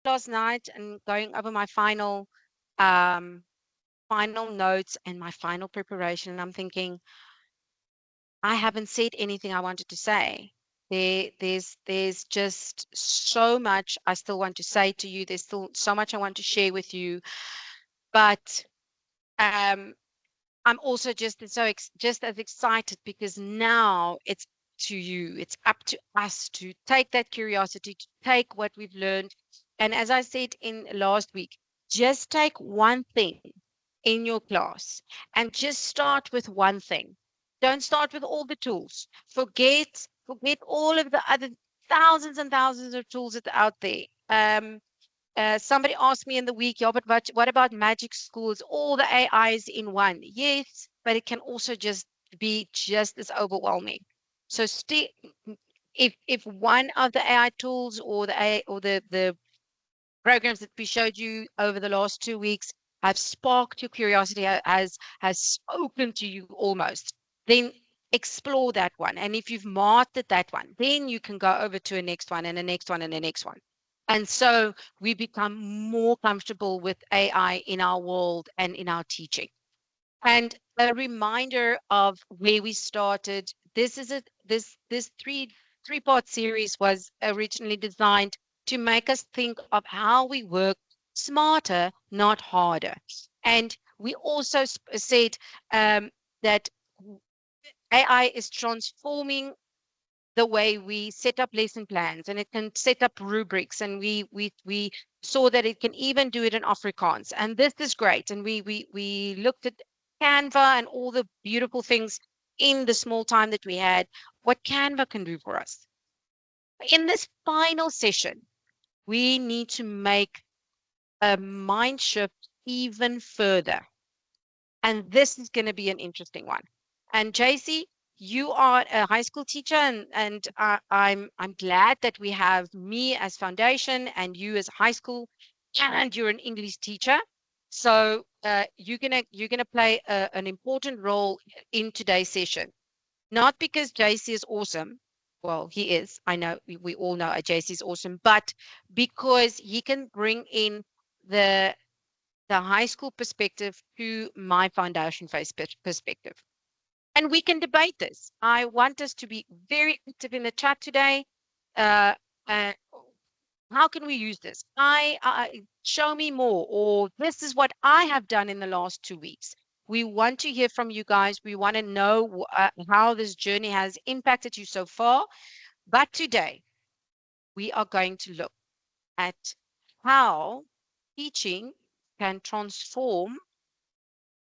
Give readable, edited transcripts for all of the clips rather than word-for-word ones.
last night and going over my um, final notes and my final preparation, and I'm thinking, I haven't said anything I wanted to say. There's just so much I still want to say to you. There's still so much I want to share with you, but um, I'm also just as excited because now it's to you. It's up to us to take that curiosity, to take what we've learned. And as I said in last week, just take one thing in your class and just start with one thing. Don't start with all the tools. Forget all of the other thousands and thousands of tools that are out there. Somebody asked me in the week, yeah, but what about magic schools? All the AIs in one. Yes, but it can also just be just as overwhelming. So if one of the AI tools or the programs that we showed you over the last 2 weeks have sparked your curiosity, has spoken to you almost, then explore that one. And if you've mastered that one, then you can go over to a next one and the next one and the next one. And so we become more comfortable with AI in our world and in our teaching. And a reminder of where we started. This is a this three-part series was originally designed to make us think of how we work smarter, not harder. And we also said that AI is transforming the way we set up lesson plans, and it can set up rubrics, and we saw that it can even do it in Afrikaans, and this is great. And we looked at Canva and all the beautiful things in the small time that we had, what Canva can do for us. In this final session, we need to make a mind shift even further, and this is going to be an interesting one. And JC, you are a high school teacher, and I'm glad that we have me as foundation and you as high school, and you're an English teacher. So you're gonna play an important role in today's session. Not because JC is awesome. Well, he is. I know we all know JC is awesome, but because he can bring in the the high school perspective to my foundation phase perspective. And we can debate this. I want us to be very active in the chat today. Uh, uh, how can we use this? Show me more, or this is what I have done in the last 2 weeks. We want to hear from you guys. We want to know how this journey has impacted you so far. But today, we are going to look at how teaching can transform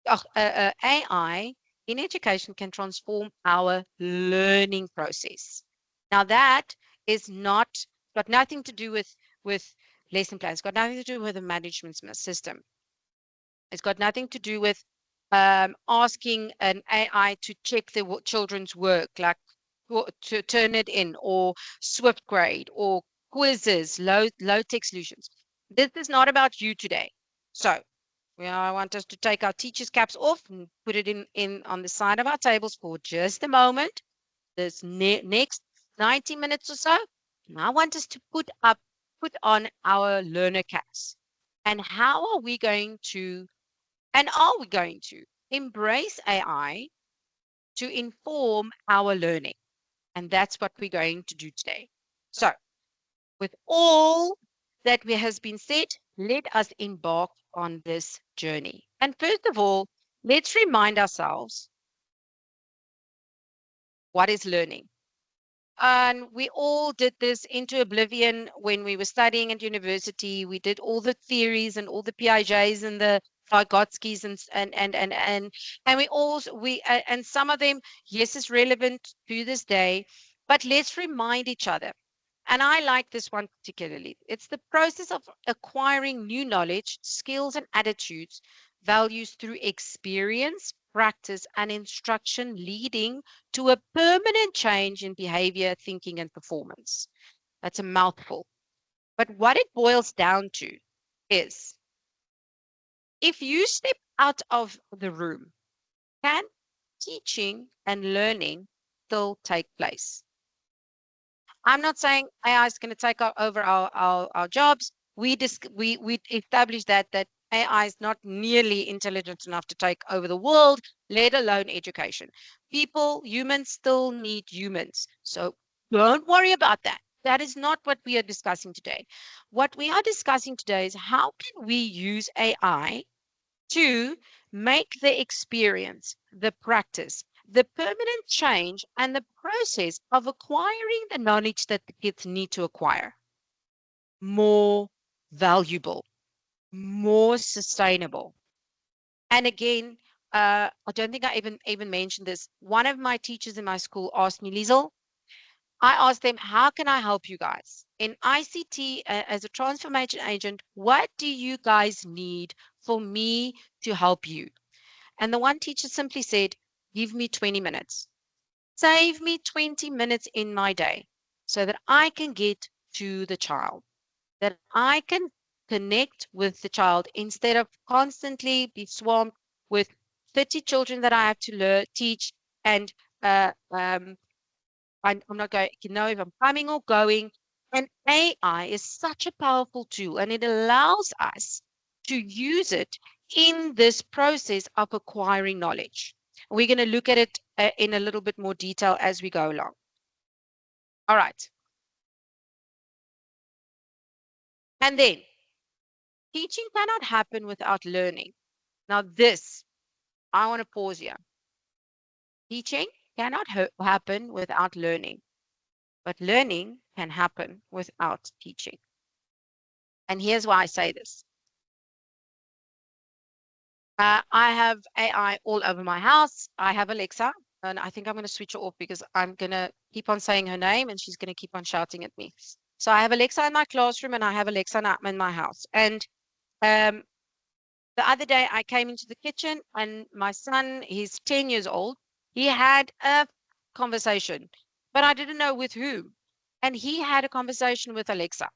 AI in education can transform our learning process. Now that is not got nothing to do with lesson plans. It's got nothing to do with the management system. It's got nothing to do with asking an AI to check the children's work, like to turn it in, or Swift grade, or quizzes, low tech solutions. This is not about you today. So I want us to take our teachers' caps off and put it in on the side of our tables for just a moment. This next 90 minutes or so, and I want us to put on our learner caps. And how are we going to, and are we going to embrace AI to inform our learning? And that's what we're going to do today. So, with all that has been said, let us embark on this journey. And first of all, let's remind ourselves, what is learning? And we all did this into oblivion when we were studying at university. We did all the theories and all the Piagets and the Vygotskis and we also and some of them, yes, is relevant to this day, but let's remind each other. And I like this one particularly. It's the process of acquiring new knowledge, skills, and attitudes, values through experience, practice, and instruction, leading to a permanent change in behavior, thinking, and performance. That's a mouthful. But what it boils down to is, if you step out of the room, can teaching and learning still take place? I'm not saying AI is going to take over our jobs. we established that AI is not nearly intelligent enough to take over the world, let alone education. Humans still need humans. So don't worry about that. That is not what we are discussing today. What we are discussing today is how can we use AI to make the experience, the practice, the permanent change, and the process of acquiring the knowledge that the kids need to acquire more valuable, more sustainable. And again, I don't think I even mentioned this. One of my teachers in my school asked me, Liesel, I asked them, how can I help you guys? In ICT, as a transformation agent, what do you guys need for me to help you? And the one teacher simply said, give me 20 minutes. Save me 20 minutes in my day so that I can get to the child, that I can connect with the child instead of constantly be swamped with 30 children that I have to teach. And I'm not going to know if I'm coming or going. And AI is such a powerful tool, and it allows us to use it in this process of acquiring knowledge. We're going to look at it in a little bit more detail as we go along. All right. And then teaching cannot happen without learning. Now, this, I want to pause here. Teaching cannot happen without learning, but learning can happen without teaching. And here's why I say this. I have AI all over my house. I have Alexa, and I think I'm going to switch her off because I'm going to keep on saying her name and she's going to keep on shouting at me. So I have Alexa in my classroom and I have Alexa in my house. And um, the other day I came into the kitchen and my son, he's 10 years old, he had a conversation, but I didn't know with who. And he had a conversation with Alexa.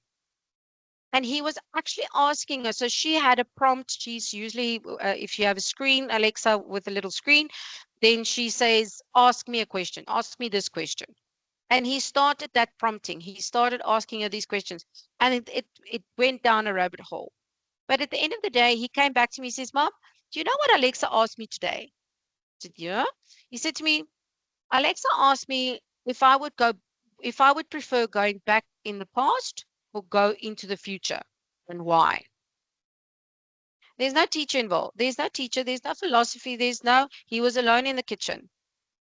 And he was actually asking her. So she had a prompt. She's usually, if you have a screen, Alexa with a little screen, then she says, ask me a question, ask me this question. And he started that prompting. He started asking her these questions. And it went down a rabbit hole. But at the end of the day, he came back to me, he says, Mom, do you know what Alexa asked me today? I said, yeah. He said to me, Alexa asked me if I would prefer going back in the past or go into the future and why. There's no teacher involved. There's no teacher. There's no philosophy. He was alone in the kitchen.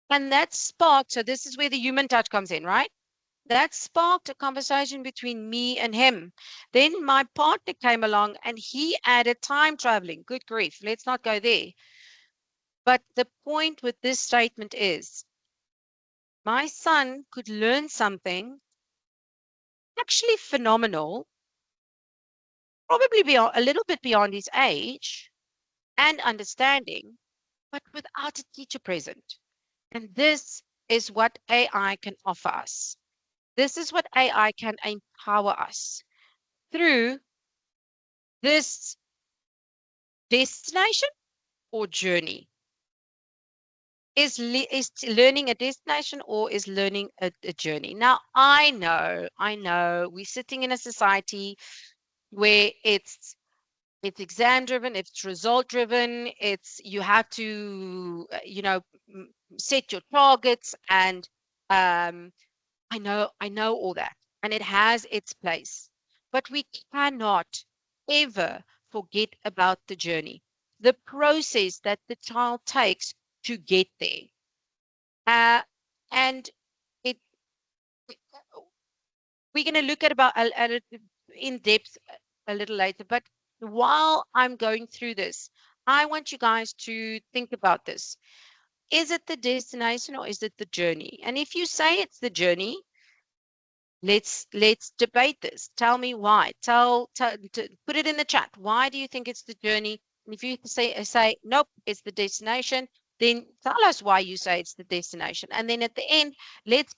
And that sparked, so this is where the human touch comes in, right? That sparked a conversation between me and him. Then my partner came along and he added time traveling. Good grief. Let's not go there. But the point with this statement is my son could learn something actually phenomenal, probably beyond, a little bit beyond his age and understanding, but without a teacher present. And this is what AI can offer us. This is what AI can empower us through this destination or journey. Is learning a destination or is learning a journey? Now, I know we're sitting in a society where it's exam driven, it's result driven, it's you have to set your targets, and um, I know all that, and it has its place, but we cannot ever forget about the journey, the process that the child takes to get there. And it we're going to look at about in depth a little later, but while I'm going through this, I want you guys to think about this. Is it the destination or is it the journey? And if you say it's the journey, let's debate this. Tell me why. Put it in the chat. Why do you think it's the journey? And if you say nope, it's the destination, then tell us why you say it's the destination. And then at the end, let's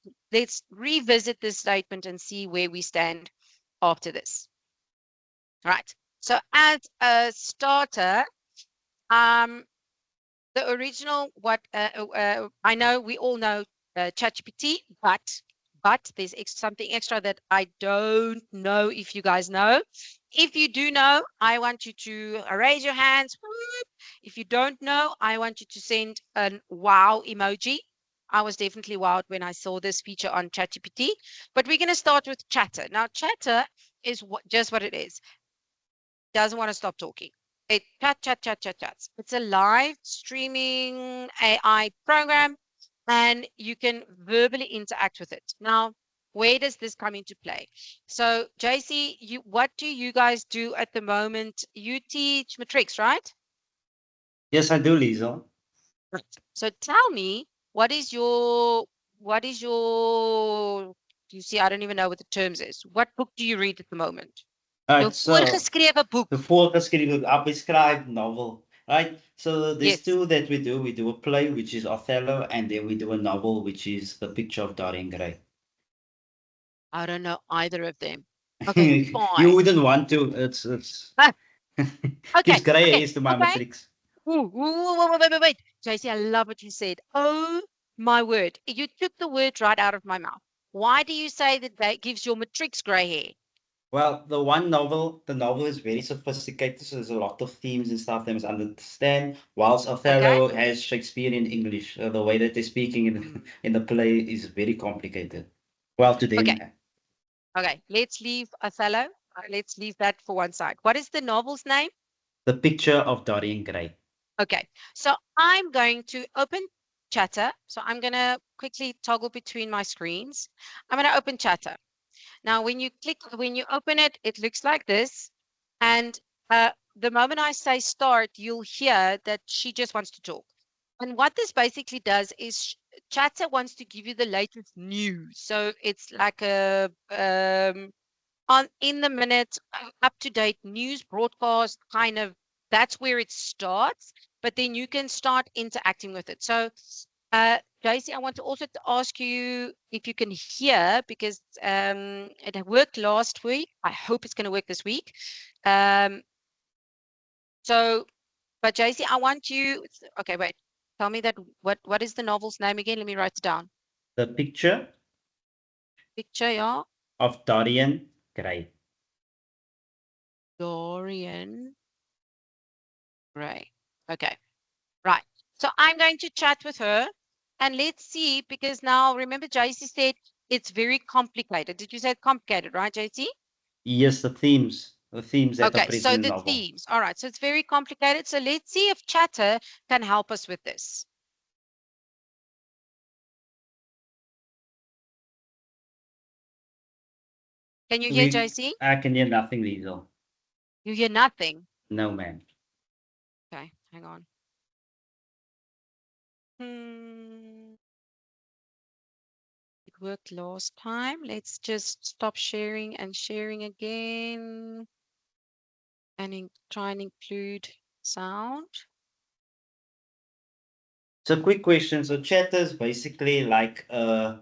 revisit this statement and see where we stand after this. All right. So as a starter, the original I know we all know ChatGPT, but but there's something extra that I don't know if you guys know. If you do know, I want you to raise your hands. Whoop. If you don't know, I want you to send an wow emoji. I was definitely wowed when I saw this feature on ChatGPT. But we're going to start with Chatter. Now, Chatter is just what it is. Doesn't want to stop talking. It chats. It's a live streaming AI program, and you can verbally interact with it. Now, where does this come into play? So, JC, what do you guys do at the moment? You teach matrics, right? Yes, I do, Liesel. Right. So tell me, what is your you see, I don't even know what the terms is. What book do you read at the moment? Jou So voorgeskrewe the boek. voorgeskreven prescribed novel, right? So there's Yes. two that we do. We do a play, which is Othello, and then we do a novel, which is The Picture of Dorian Gray. I don't know either of them. Okay, You fine. wouldn't want to. It's Ah, gives okay, gray okay, hairs to my okay. matrix. Wait. JC, I love what you said. Oh my word. You took the word right out of my mouth. Why do you say that gives your matrix gray hair? Well, the novel is very sophisticated, so there's a lot of themes and stuff they must understand. Whilst Okay? Othello has Shakespearean English, the way that they're speaking in Mm. in the play is very complicated. Well, to them, Okay. Okay, let's leave Othello. Let's leave that for one side. What is the novel's name? The Picture of Dorian Gray. Okay, so I'm going to open Chatter. So I'm going to quickly toggle between my screens. I'm going to open Chatter. Now, when you open it, it looks like this. And the moment I say start, you'll hear that she just wants to talk. And what this basically does is Chatter wants to give you the latest news. So it's like a on in the minute, up to date news broadcast kind of, that's where it starts, but then you can start interacting with it. So JC, I want to also to ask you if you can hear, because it worked last week. I hope it's going to work this week. um so but JC, I want you, okay, wait, tell me that, what is the novel's name again? Let me write it down. The Picture Picture, yeah. of Dorian Gray. Dorian Gray. Okay. Right. So I'm going to chat with her and let's see, because now remember JC said it's very complicated. Did you say complicated, right, JC? Yes, the themes that are Okay, present so in the the novel. themes. All right, so it's very complicated. So let's see if Chatter can help us with this. Can you hear JC? I can hear nothing, Liesel. You hear nothing. No, man. Okay, hang on. Hmm, it worked last time. Let's just stop sharing and sharing again and try and include sound. So, quick question. So, Chatter is basically like a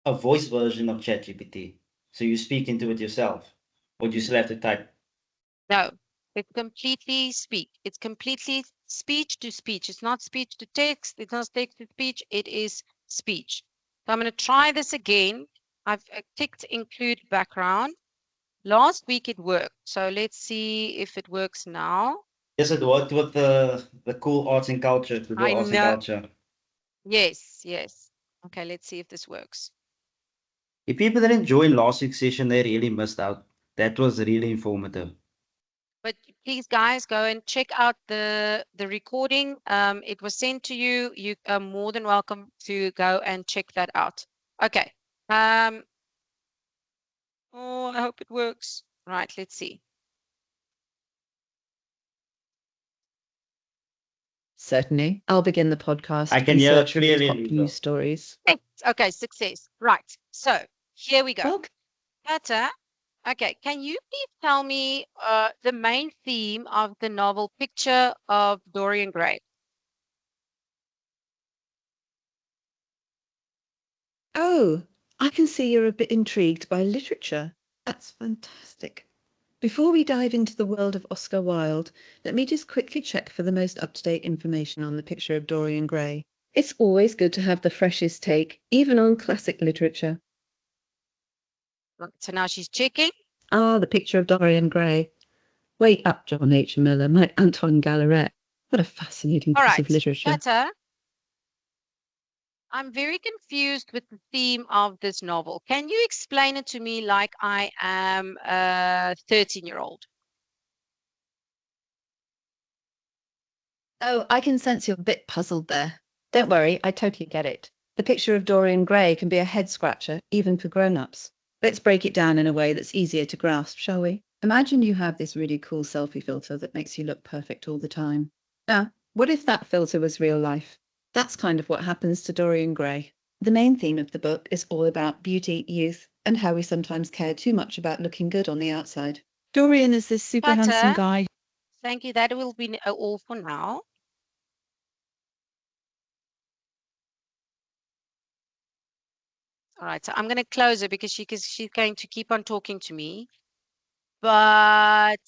voice version of ChatGPT. So you speak into it yourself, or do you still have to type? No, it's completely speak. It's completely speech to speech. It's not speech to text. It's not text to speech. It is speech. So I'm going to try this again. I've ticked include background. Last week it worked. So let's see if it works now. Yes, it worked with the cool arts and culture to do I arts and know. culture. Yes, yes. Okay, let's see if this works. If people didn't join last week's session, they really missed out. That was really informative. But please, guys, go and check out the recording. It was sent to you. You are more than welcome to go and check that out. Okay. Oh, I hope it works. Right, let's see. Certainly. I'll begin the podcast I can and hear search for the clearly, top Lisa. news stories. Okay, success. Right. So here we go. Welcome. Kata, okay, can you please tell me the main theme of the novel Picture of Dorian Gray? Oh, I can see you're a bit intrigued by literature. That's fantastic. Before we dive into the world of Oscar Wilde, let me just quickly check for the most up-to-date information on the picture of Dorian Gray. It's always good to have the freshest take, even on classic literature. Right, so now she's checking. Ah, the picture of Dorian Gray. Wake up, John H. Miller, my Antoine Galeret. What a fascinating All piece right, of literature. Chatter, I'm very confused with the theme of this novel. Can you explain it to me like I am a 13-year-old? Oh, I can sense you're a bit puzzled there. Don't worry, I totally get it. The picture of Dorian Gray can be a head scratcher, even for grown-ups. Let's break it down in a way that's easier to grasp, shall we? Imagine you have this really cool selfie filter that makes you look perfect all the time. Now, what if that filter was real life? That's kind of what happens to Dorian Gray. The main theme of the book is all about beauty, youth, and how we sometimes care too much about looking good on the outside. Dorian is this super handsome Chatter, guy. thank you. That will be all for now. All right, so I'm going to close her because she's going to keep on talking to me. But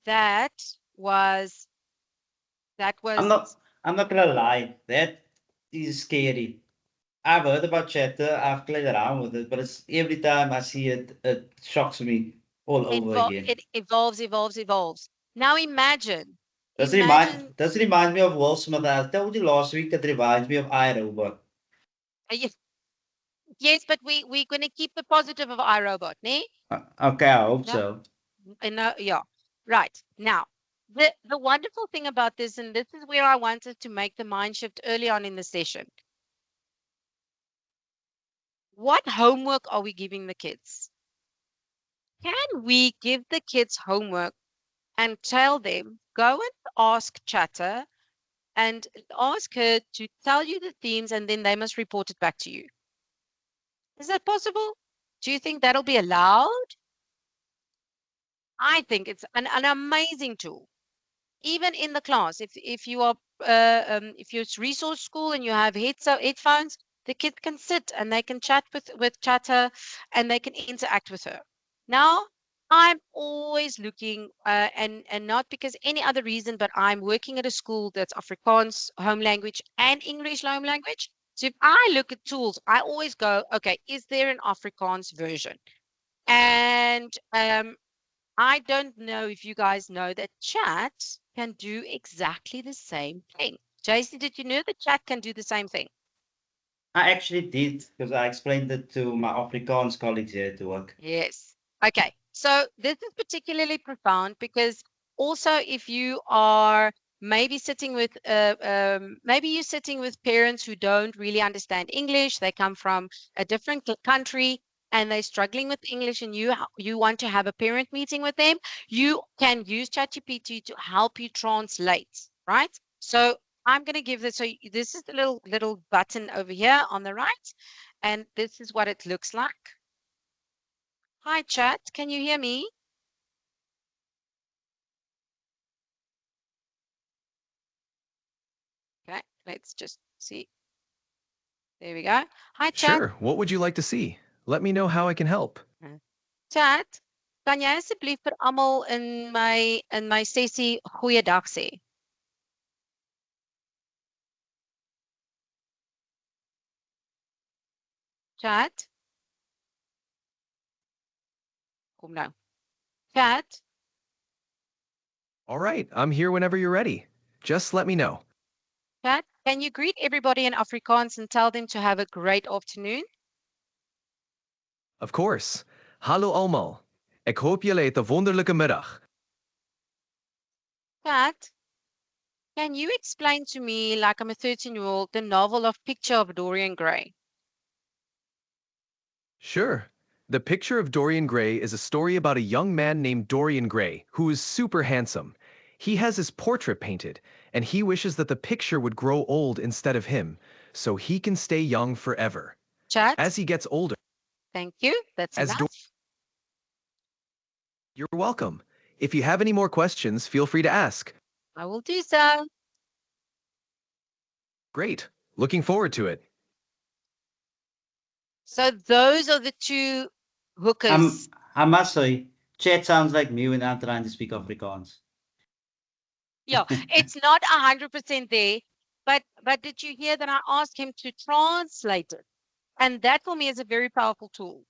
that was that I'm was not. I'm not gonna lie. That is scary. I've heard about Chatter. I've played around with it, but it's every time I see it, it shocks me all over again. it evolves. Now imagine, Does imagine. does remind me of Will Smith. I told you last week it reminds me of iRobot. Yes, yes, but we're going to keep the positive of iRobot, ne? Okay, I hope No, so. no, yeah, right. Now, the wonderful thing about this, and this is where I wanted to make the mind shift early on in the session. What homework are we giving the kids? Can we give the kids homework and tell them, go and ask Chatter and ask her to tell you the themes, and then they must report it back to you? Is that possible? Do you think that'll be allowed? I think it's an amazing tool. Even in the class, if you are if you're resource school and you have headphones, the kid can sit and they can chat with Chatter, and they can interact with her. Now, I'm always looking, and not because any other reason, but I'm working at a school that's Afrikaans home language and English home language. So if I look at tools, I always go, okay, is there an Afrikaans version? And I don't know if you guys know that chat can do exactly the same thing. Jason, did you know that chat can do the same thing? I actually did because I explained it to my Afrikaans colleagues here at work. Yes. Okay. So this is particularly profound because also if you are maybe sitting with maybe you're sitting with parents who don't really understand English, they come from a different country and they're struggling with English, and you want to have a parent meeting with them, you can use ChatGPT to help you translate, right? So I'm going to give this. So this is the little button over here on the right, and this is what it looks like. Hi, chat. Can you hear me? Okay, let's just see. There we go. Hi, chat. Sure, what would you like to see? Let me know how I can help. Chat, kan jy asseblief vir almal in my sessie goeiedag sê? Chat, kom nou. Chat, All right, I'm here whenever you're ready. Just let me know. chat, can you greet everybody in Afrikaans and tell them to have a great afternoon? Of course. Hallo almal. Ek hoop julle het 'n wonderlike middag. Chat, can you explain to me, like I'm a 13-year-old, the novel of Picture of Dorian Gray? Sure. The Picture of Dorian Gray is a story about a young man named Dorian Gray who is super handsome. He has his portrait painted, and he wishes that the picture would grow old instead of him, so he can stay young forever. Chat, As he gets older, thank you. That's as Dor- enough. you're welcome. If you have any more questions, feel free to ask. I will do so. Great. Looking forward to it. So those are the two hookers. I must say, chat sounds like me when I'm trying to speak Afrikaans. Yeah, it's not 100% there, but did you hear that I asked him to translate it? And that for me is a very powerful tool.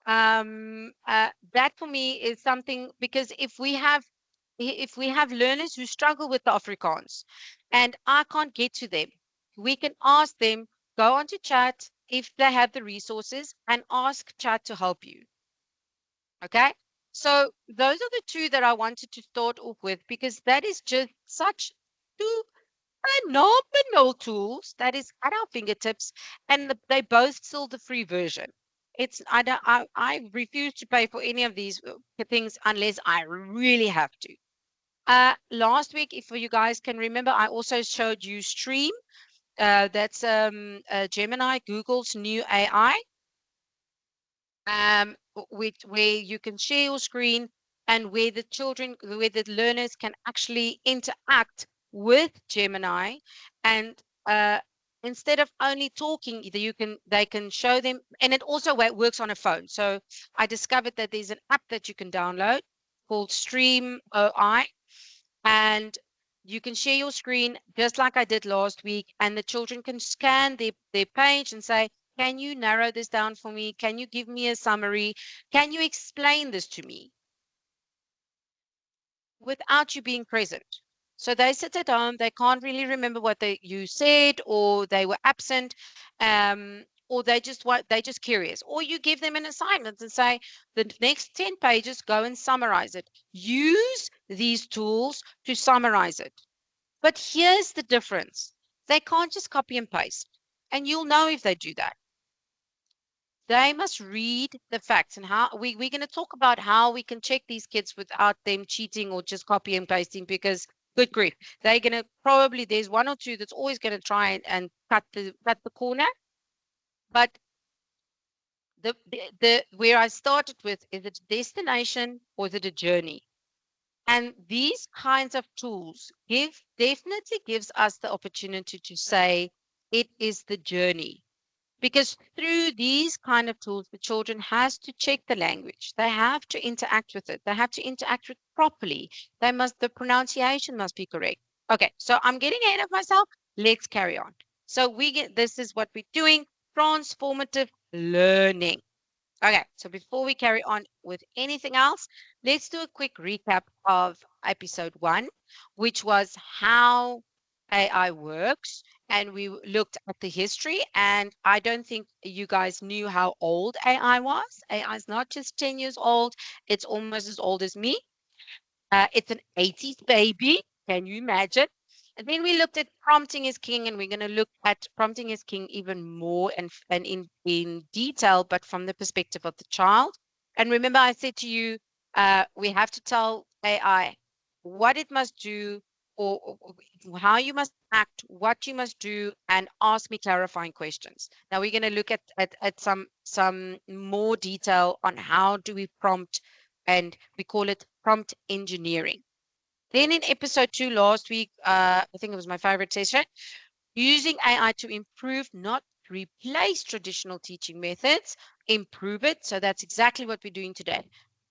That for me is something, because if we have learners who struggle with the Afrikaans and I can't get to them, we can ask them, go onto chat if they have the resources and ask chat to help you. Okay. So those are the two that I wanted to start off with, because that is just such two phenomenal tools that is at our fingertips, and they both still the free version. It's I don't I refuse to pay for any of these things unless I really have to. Last week, if you guys can remember, I also showed you Stream. That's Gemini, Google's new AI, where you can share your screen, and where the learners can actually interact with Gemini, and uh, instead of only talking, either they can show them, and it also works on a phone. So I discovered that there's an app that you can download called Stream OI, and you can share your screen just like I did last week, and the children can scan their page and say, can you narrow this down for me? Can you give me a summary? Can you explain this to me without you being present? So they sit at home, they can't really remember what you said, or they were absent, or they just curious. Or you give them an assignment and say, the next 10 pages, go and summarize it. Use these tools to summarize it. But here's the difference. They can't just copy and paste. And you'll know if they do that. They must read the facts, and how we're going to talk about how we can check these kids without them cheating or just copy and pasting, because good grief, they're going to probably, there's one or two that's always going to try and cut the corner. But the where I started with, is it a destination or is it a journey? And these kinds of tools definitely gives us the opportunity to say it is the journey. Because through these kind of tools, the children has to check the language. They have to interact with it. They have to interact with it properly. The pronunciation must be correct. Okay, so I'm getting ahead of myself. Let's carry on. So this is what we're doing, transformative learning. Okay, so before we carry on with anything else, let's do a quick recap of episode 1, which was how AI works. And we looked at the history, and I don't think you guys knew how old AI was. AI is not just 10 years old, it's almost as old as me. It's an 80s baby. Can you imagine? And then we looked at prompting is king, and we're going to look at prompting is king even more and in detail, but from the perspective of the child. And remember, I said to you, we have to tell AI what it must do, or how you must act, what you must do, and ask me clarifying questions. Now we're going to look at some more detail on how do we prompt, and we call it prompt engineering. Then in episode 2 last week, I think it was my favorite session, using AI to improve, not replace traditional teaching methods, improve it. So that's exactly what we're doing today.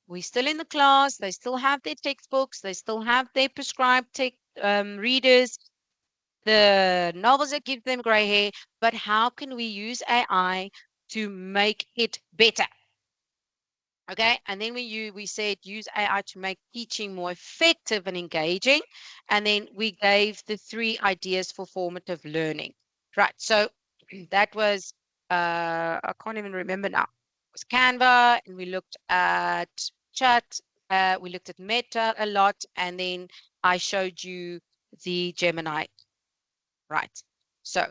We're still in the class, they still have their textbooks, they still have their prescribed readers, the novels that give them gray hair, but how can we use AI to make it better? Okay, and then we said use AI to make teaching more effective and engaging, and then we gave the 3 ideas for formative learning. Right, so that was I can't even remember now. It was Canva, and we looked at chat, we looked at Meta a lot, and then I showed you the Gemini. Right, so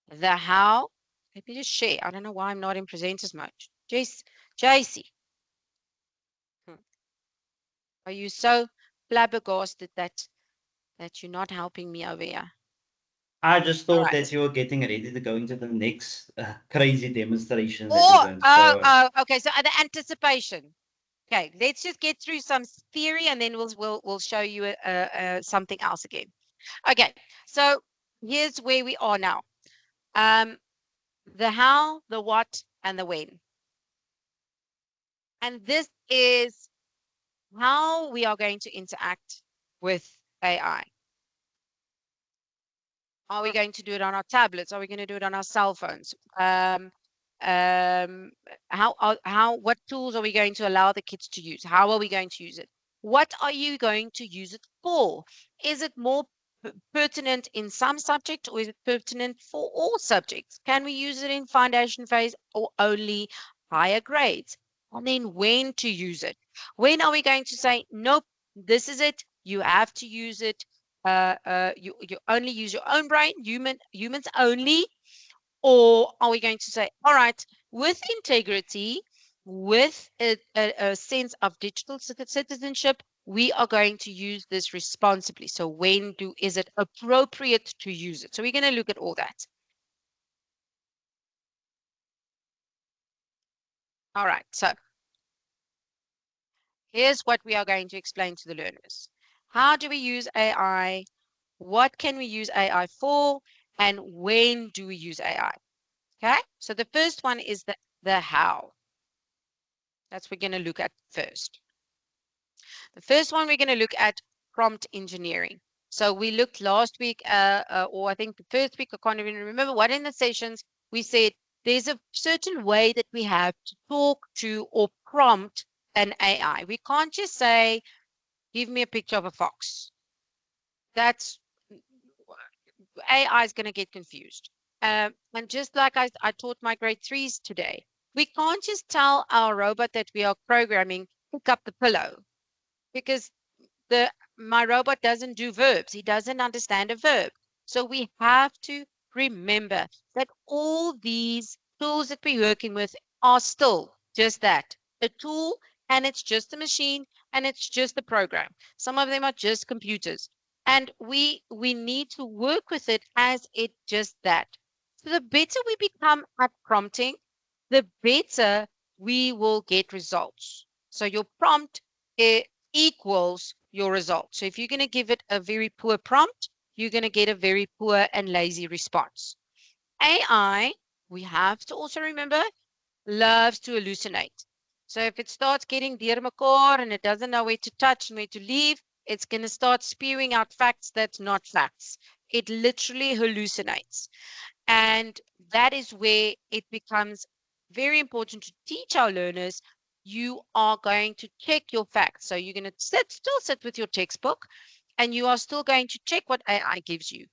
the how. Let me just share. I don't know why I'm not in presenters mode. JC. Are you so flabbergasted that you're not helping me over here? I just All thought right. that you were getting ready to go into the next crazy demonstration that you're Or going to show us. okay. So the anticipation. Okay, let's just get through some theory, and then we'll show you something else again. Okay, so here's where we are now. The how, the what, and the when, and this is how we are going to interact with AI. Are we going to do it on our tablets? Are we going to do it on our cell phones? um, what tools are we going to allow the kids to use? How are we going to use it? What are you going to use it for? Is it more pertinent in some subject, or is it pertinent for all subjects? Can we use it in foundation phase or only higher grades? And then when to use it? When are we going to say, nope, this is it, you have to use it, you only use your own brain, humans only? Or are we going to say, all right, with integrity, with a sense of digital citizenship, we are going to use this responsibly? So when is it appropriate to use it? So we're going to look at all that. All right, so here's what we are going to explain to the learners. How do we use AI? What can we use AI for? And when do we use AI? Okay, so the first one is the how. That's what we're going to look at first. The first one we're going to look at prompt engineering. So we looked last week, or I think the first week, I can't even remember what in the sessions we said there's a certain way that we have to talk to or prompt an AI. We can't just say, give me a picture of a fox. That's AI is going to get confused. And just like I taught my grade threes today, we can't just tell our robot that we are programming, pick up the pillow, because my robot doesn't do verbs. He doesn't understand a verb. So we have to remember that all these tools that we're working with are still just that, a tool, and it's just a machine, and it's just a program. Some of them are just computers. And we need to work with it as it just that. So the better we become at prompting, the better we will get results. So your prompt equals your result. So if you're going to give it a very poor prompt, you're going to get a very poor and lazy response. AI, we have to also remember, loves to hallucinate. So if it starts getting deurmekaar and it doesn't know where to touch and where to leave, it's going to start spewing out facts that's not facts. It literally hallucinates. And that is where it becomes very important to teach our learners. You are going to check your facts. So you're going to still sit with your textbook, and you are still going to check what AI gives you.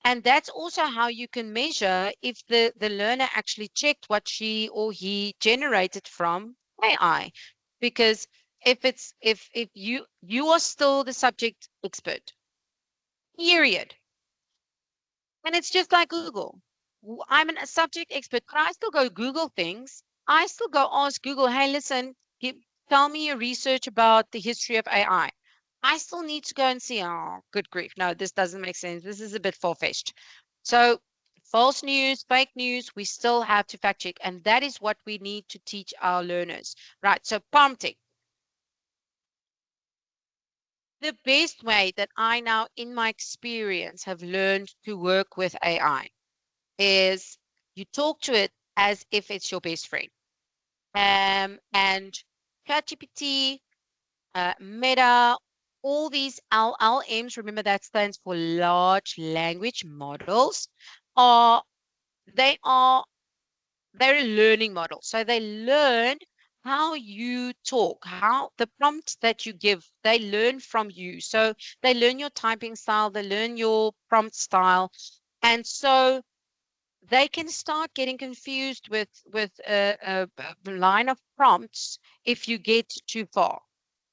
And that's also how you can measure if the learner actually checked what she or he generated from AI. Because if you are still the subject expert, period. And it's just like Google. I'm a subject expert, but I still go Google things. I still go ask Google, hey, listen, tell me your research about the history of AI. I still need to go and see, oh, good grief. No, this doesn't make sense. This is a bit far-fetched. So false news, fake news, we still have to fact check. And that is what we need to teach our learners. Right. So prompting. The best way that I now, in my experience, have learned to work with AI is you talk to it as if it's your best friend. And ChatGPT, Meta, all these LLMs, remember that stands for large language models, are they are they're a learning model. So they learn how you talk, how the prompts that you give, they learn from you. So they learn your typing style, they learn your prompt style. And so they can start getting confused with a line of prompts if you get too far.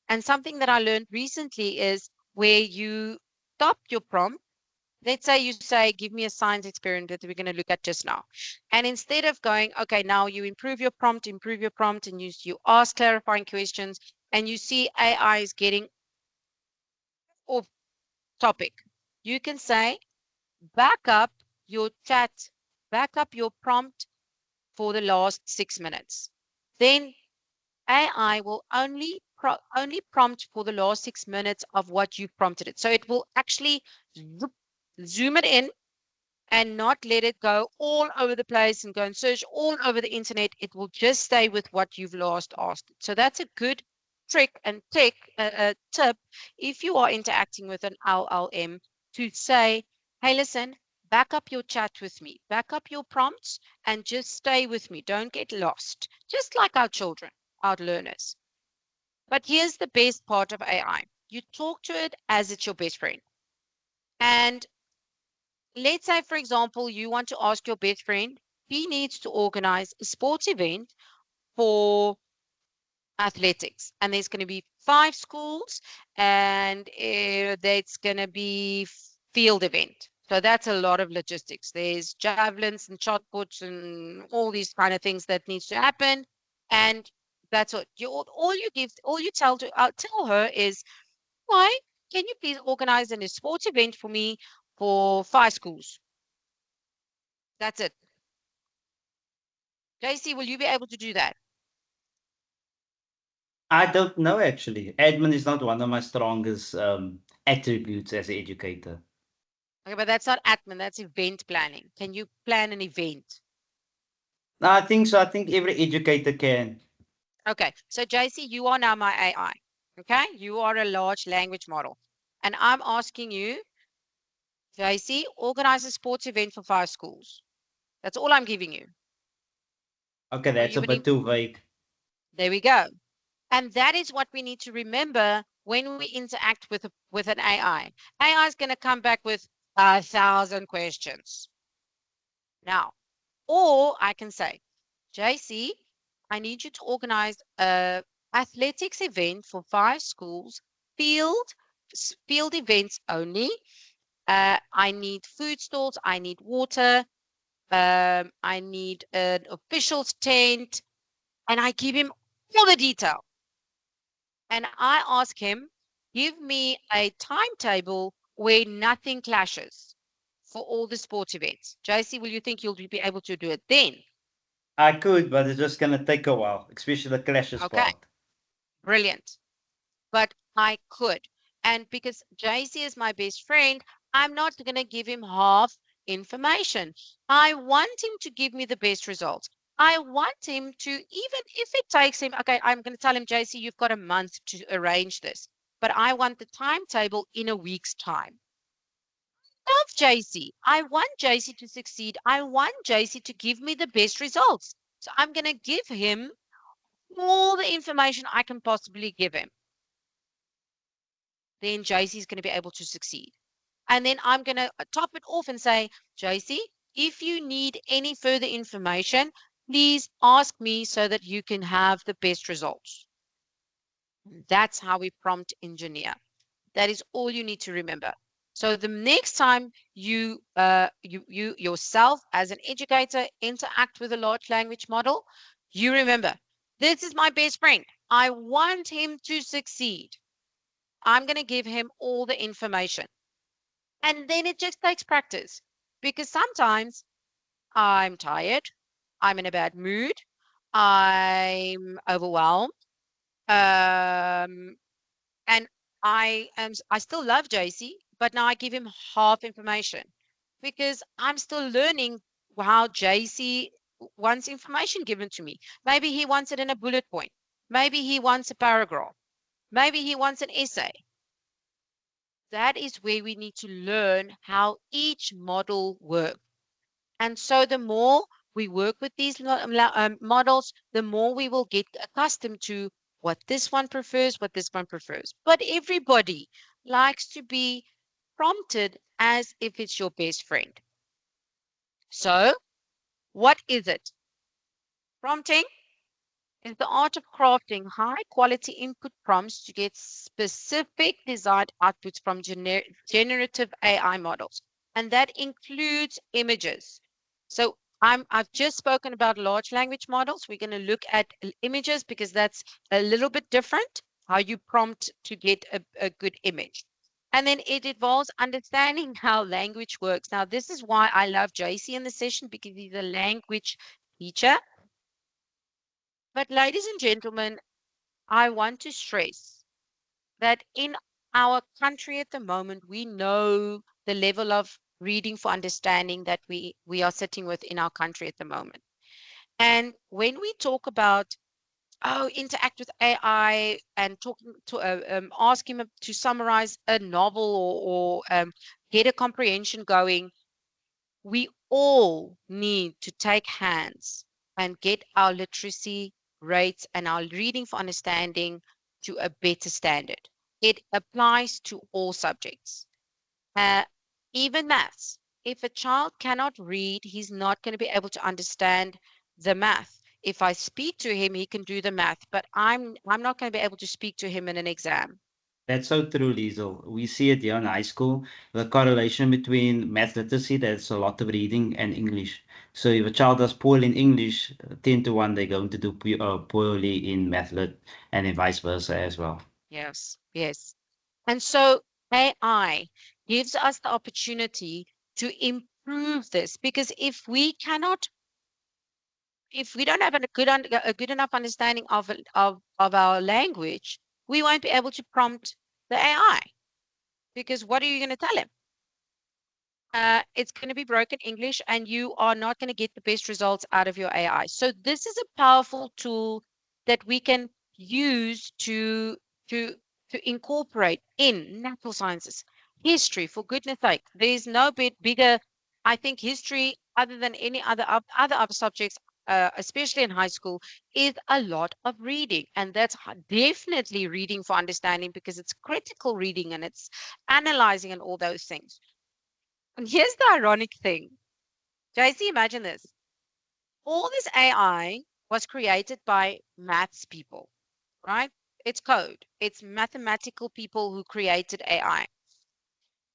And something that I learned recently is where you stop your prompt. Let's say you say, give me a science experiment that we're going to look at just now. And instead of going, okay, now you improve your prompt, and you ask clarifying questions, and you see AI is getting off topic, you can say, back up your chat, back up your prompt for the last 6 minutes. Then AI will only prompt for the last 6 minutes of what you've prompted it. So it will actually zoom it in and not let it go all over the place and go and search all over the internet. It will just stay with what you've last asked. So that's a good trick and tip if you are interacting with an LLM, to say, hey, listen, back up your chat with me, back up your prompts, and just stay with me. Don't get lost, just like our children, our learners. But here's the best part of AI. You talk to it as it's your best friend. And let's say, for example, you want to ask your best friend, he needs to organize a sports event for athletics, and there's going to be 5 schools, and that's going to be field event. So that's a lot of logistics. There's javelins and shot puts and all these kind of things that needs to happen, and that's what you all you tell her is, why can you please organize a sports event for me for 5 schools? That's it. JC, will you be able to do that? I don't know actually. Admin is not one of my strongest attributes as an educator. Okay, but that's not admin, that's event planning. Can you plan an event? No, I think so. I think every educator can. Okay, so JC, you are now my AI. Okay, you are a large language model. And I'm asking you, JC, organize a sports event for 5 schools. That's all I'm giving you. Okay, Are that's you a bit willing? too vague. There we go. And that is what we need to remember when we interact with an AI. AI is going to come back with 1,000 questions. Now, or I can say, JC, I need you to organize a athletics event for 5 schools, field field events only. I need food stalls. I need water. I need an officials tent, and I give him all the detail. And I ask him, give me a timetable where nothing clashes for all the sports events. JC, will you think you'll be able to do it then? I could, but it's just gonna take a while, especially the clashes Okay, part. brilliant. But I could. And because JC is my best friend, I'm not going to give him half information. I want him to give me the best results. I want him to, even if it takes him, okay, I'm going to tell him, JC, you've got a month to arrange this, but I want the timetable in a week's time. Love JC. I want JC to succeed. I want JC to give me the best results. So I'm going to give him all the information I can possibly give him. Then JC is going to be able to succeed. And then I'm going to top it off and say, JC, if you need any further information, please ask me so that you can have the best results. That's how we prompt engineer. That is all you need to remember. So the next time you yourself as an educator interact with a large language model, you remember, this is my best friend. I want him to succeed. I'm going to give him all the information. And then it just takes practice, because sometimes I'm tired, I'm in a bad mood, I'm overwhelmed, and I still love JC, but now I give him half information because I'm still learning how JC wants information given to me. Maybe he wants it in a bullet point. Maybe he wants a paragraph. Maybe he wants an essay. That is where we need to learn how each model works. And so the more we work with these models, the more we will get accustomed to what this one prefers, what this one prefers. But everybody likes to be prompted as if it's your best friend. So what is it? Prompting is the art of crafting high quality input prompts to get specific desired outputs from generative AI models. And that includes images. So I've just spoken about large language models. We're going to look at images because that's a little bit different, how you prompt to get a good image. And then it involves understanding how language works. Now, this is why I love JC in the session, because he's a language teacher. But ladies and gentlemen, I want to stress that in our country at the moment, we know the level of reading for understanding that we are sitting with in our country at the moment. And when we talk about, oh, interact with AI and talking to ask him to summarize a novel, or get a comprehension going, We all need to take hands and get our literacy rates and our reading for understanding to a better standard. It applies to all subjects, uh, even maths. If a child cannot read, he's not going to be able to understand the math. If I speak to him, he can do the math, but I'm not going to be able to speak to him in an exam. That's so true, Liesel. We see it here in high school, the correlation between math literacy, there's a lot of reading, and English. So if a child does poorly in English, 10 to 1, they're going to do poorly in math lit, and then vice versa as well. Yes, yes. And so AI gives us the opportunity to improve this, because if we don't have a good enough understanding of our language, we won't be able to prompt the AI, because what are you going to tell him? It's going to be broken English, and you are not going to get the best results out of your AI. So this is a powerful tool that we can use to to incorporate in natural sciences, history. For goodness sake, there's no bigger. I think history, other than any other subjects, especially in high school, is a lot of reading, and that's definitely reading for understanding, because it's critical reading and it's analyzing and all those things. And here's the ironic thing. JC, imagine this. All this AI was created by maths people, right? It's code. It's mathematical people who created AI,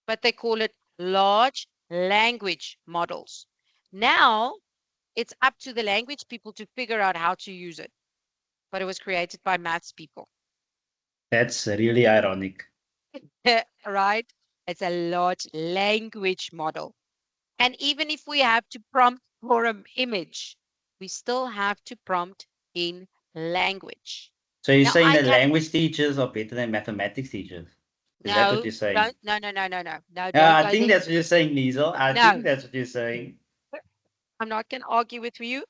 but they call it large language models. Now it's up to the language people to figure out how to use it, but it was created by maths people, That's really ironic. right? It's a large language model. And even if we have to prompt for an image, we still have to prompt in language. So you're Now saying I that can language teachers are better than mathematics teachers? Is that what no, you're saying? don't no, Yeah, don't I go think there. that's what you're saying, Liesel. I think No, that's what you're saying. I'm not going to argue with you.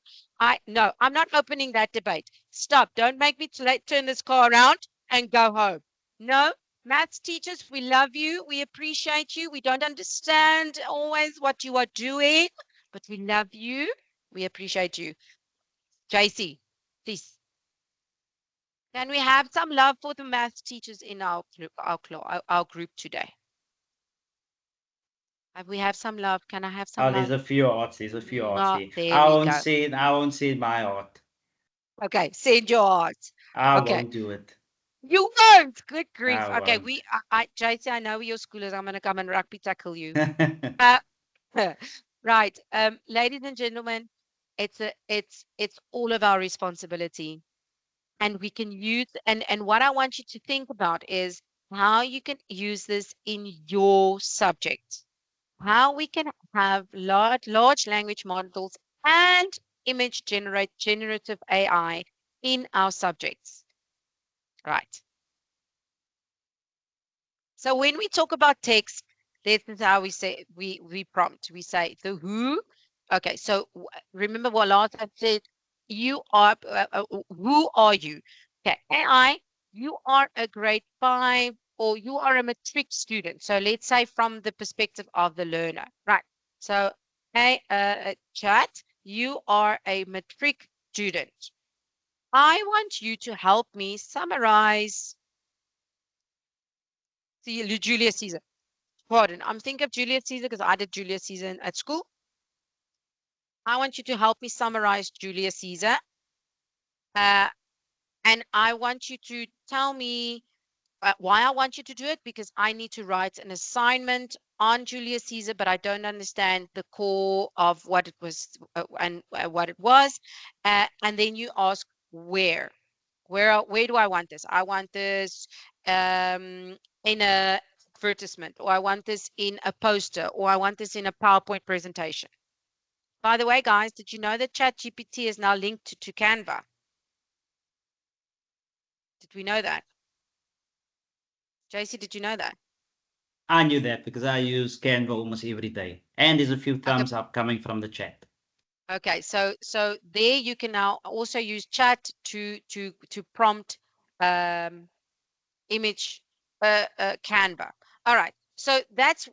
No, I'm not opening that debate. Stop. Don't make me turn this car around and go home. No, maths teachers, we love you. We appreciate you. We don't understand always what you are doing, but we love you. We appreciate you. JC, please, can we have some love for the math teachers in our group today? We have some love? Can I have some Oh, there's love? a few odds. There's a few odds here. There we go. I won't say my odd. Okay, send your heart. I Okay, won't do it. you won't. Good grief. I Okay, won't. JC, I know where your school is. I'm gonna come and rugby tackle you. Uh, right, ladies and gentlemen, it's all of our responsibility, and we can use and what I want you to think about is how you can use this in your subject, how we can have large language models and generative AI in our subjects. Right. So when we talk about text, this is how we say we prompt. We say the who. Okay, so remember what last I said. You are who are you? Okay, AI. You are a grade 5 or you are a matric student. So let's say from the perspective of the learner, right? So, hey, chat. You are a matric student. I want you to help me summarize the Julius Caesar. Pardon, I'm thinking of Julius Caesar because I did Julius Caesar at school. I want you to help me summarize Julius Caesar. Uh, and I want you to tell me why I want you to do it, because I need to write an assignment on Julius Caesar, but I don't understand the core of what it was and what it was. And then you ask where. Where do I want this? I want this in a advertisement, or I want this in a poster, or I want this in a PowerPoint presentation. By the way, guys, did you know that ChatGPT is now linked to Canva? Did we know that? JC, did you know that? I knew that because I use Canva almost every day. And there's a few Okay, thumbs up coming from the chat. okay. So there you can now also use chat to prompt image Canva. All right. So that's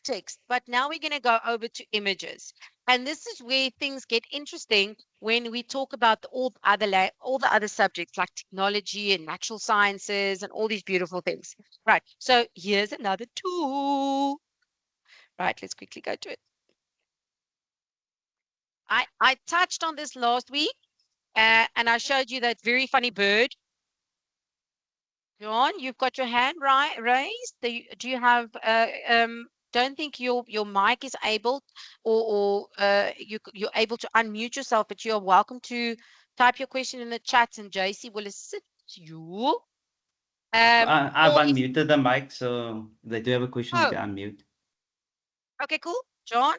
text. But now we're going to go over to images. And this is where things get interesting when we talk about all the other subjects like technology and natural sciences and all these beautiful things. Right. So here's another tool. Right, let's quickly go to it. I touched on this last week, and I showed you that very funny bird. John, you've got your hand raised. Do you have? Don't think your mic is able, or you're able to unmute yourself, but you are welcome to type your question in the chat, and JC will assist you. I've Or if unmuted the mic, so if they do have a question, they oh, can unmute. okay, cool, John,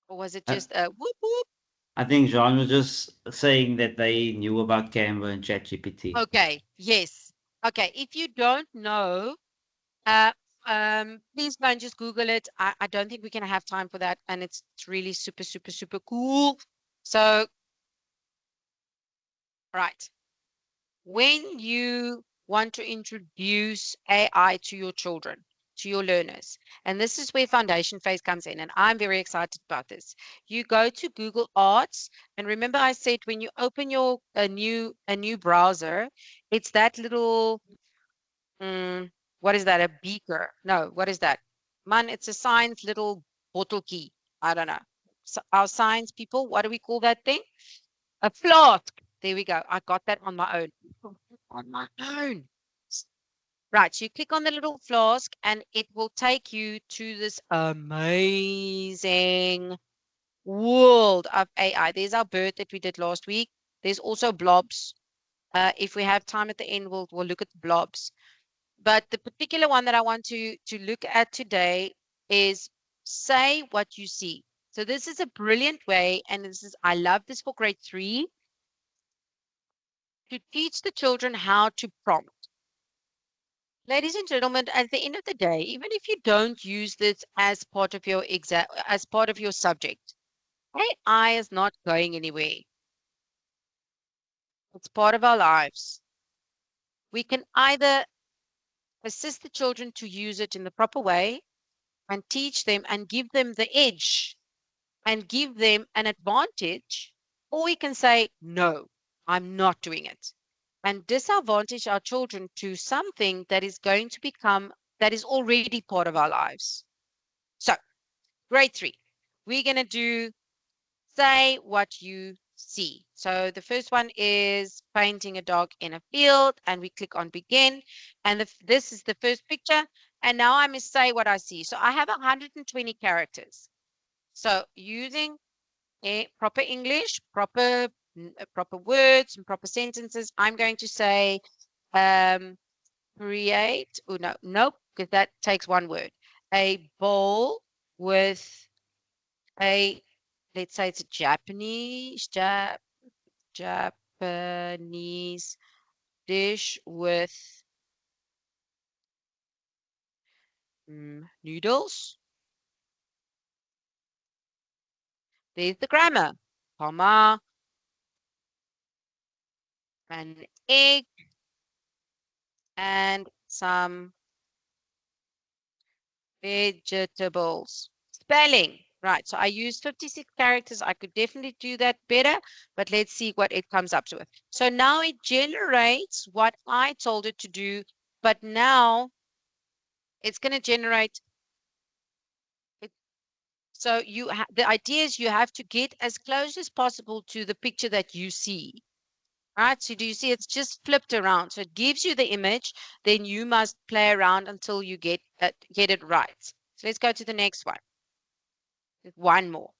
or was it I, just a whoop whoop? I think Jean was just saying that they knew about Canva and ChatGPT. Okay, yes. Okay, if you don't know, uh, please go and just Google it. I don't think we're gonna have time for that, and it's really super, super, super cool. So, right, when you want to introduce AI to your children, to your learners, and this is where foundation phase comes in, and I'm very excited about this. You go to Google Arts, and remember I said when you open a new browser, it's that little what is that? A beaker? No, what is that? Man, it's a science little bottle key. I don't know. So our science people, what do we call that thing? A flask. There we go. I got that on my own. On my own. Right. So you click on the little flask and it will take you to this amazing world of AI. There's our bird that we did last week. There's also blobs. If we have time at the end, we'll look at the blobs. But the particular one that I want to look at today is say what you see. So this is a brilliant way, and I love this for grade 3, to teach the children how to prompt. Ladies and gentlemen, at the end of the day, even if you don't use this as part of your as part of your subject, AI is not going anywhere. It's part of our lives. We can either assist the children to use it in the proper way and teach them and give them the edge and give them an advantage, or we can say, no, I'm not doing it, and disadvantage our children to something that is going to become, that is already part of our lives. So, grade 3, we're going to do say what you see. So, the first one is painting a dog in a field, and we click on begin. And this is the first picture. And now I must say what I see. So, I have 120 characters. So, using proper English, proper words and proper sentences. I'm going to say create. Oh no, nope, because that takes one word. A bowl with a, let's say it's a Japanese dish with noodles. There's the grammar, comma, an egg, and some vegetables. Spelling. Right. So I used 56 characters. I could definitely do that better, but let's see what it comes up to. So now it generates what I told it to do, but now it's going to generate it. So the idea is you have to get as close as possible to the picture that you see. Right. So do you see it's just flipped around? So it gives you the image, then you must play around until you get it right. So let's go to the next one. One more.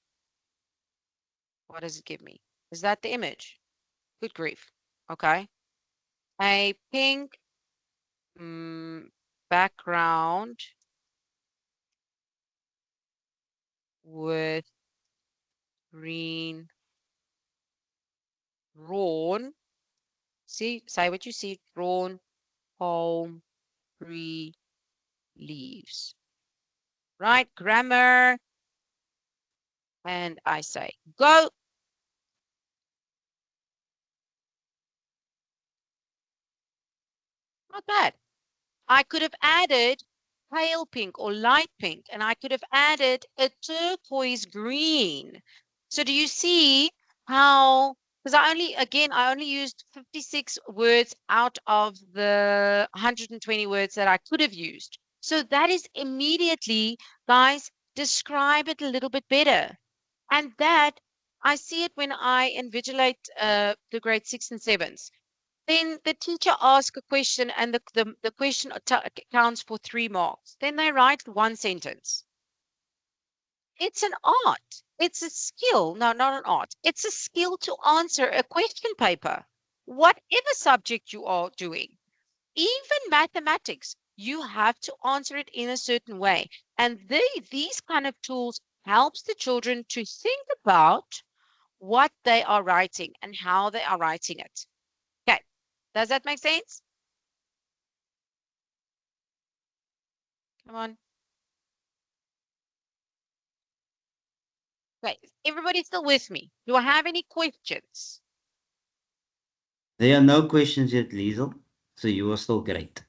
What does it give me? Is that the image? Good grief. Okay. A pink background with green drawn. See, say what you see. Drawn palm tree leaves. Right? Grammar. And I say go. Not bad. I could have added pale pink or light pink, and I could have added a turquoise green. So do you see how, because I only used 56 words out of the 120 words that I could have used. So that is immediately, guys, describe it a little bit better. And that I see it when I invigilate the grade 6 and 7s. Then the teacher asks a question and the question counts for 3 marks. Then they write one sentence. It's an art. It's a skill. No, not an art. It's a skill to answer a question paper, whatever subject you are doing. Even mathematics, you have to answer it in a certain way. And these kind of tools helps the children to think about what they are writing and how they are writing it. Okay, does that make sense? Come on. Okay, everybody's still with me. Do I have any questions? There are no questions yet, Liesel. So you are still great.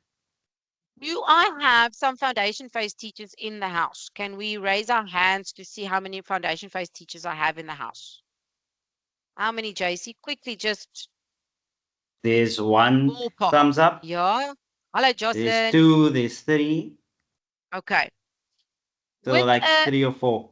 Do I have some foundation phase teachers in the house? Can we raise our hands to see how many foundation phase teachers I have in the house? How many, JC? Quickly, just There's one ballpark. thumbs up. Yeah. Hello, There's Jocelyn. two. There's three. Okay. So With like a 3 or 4.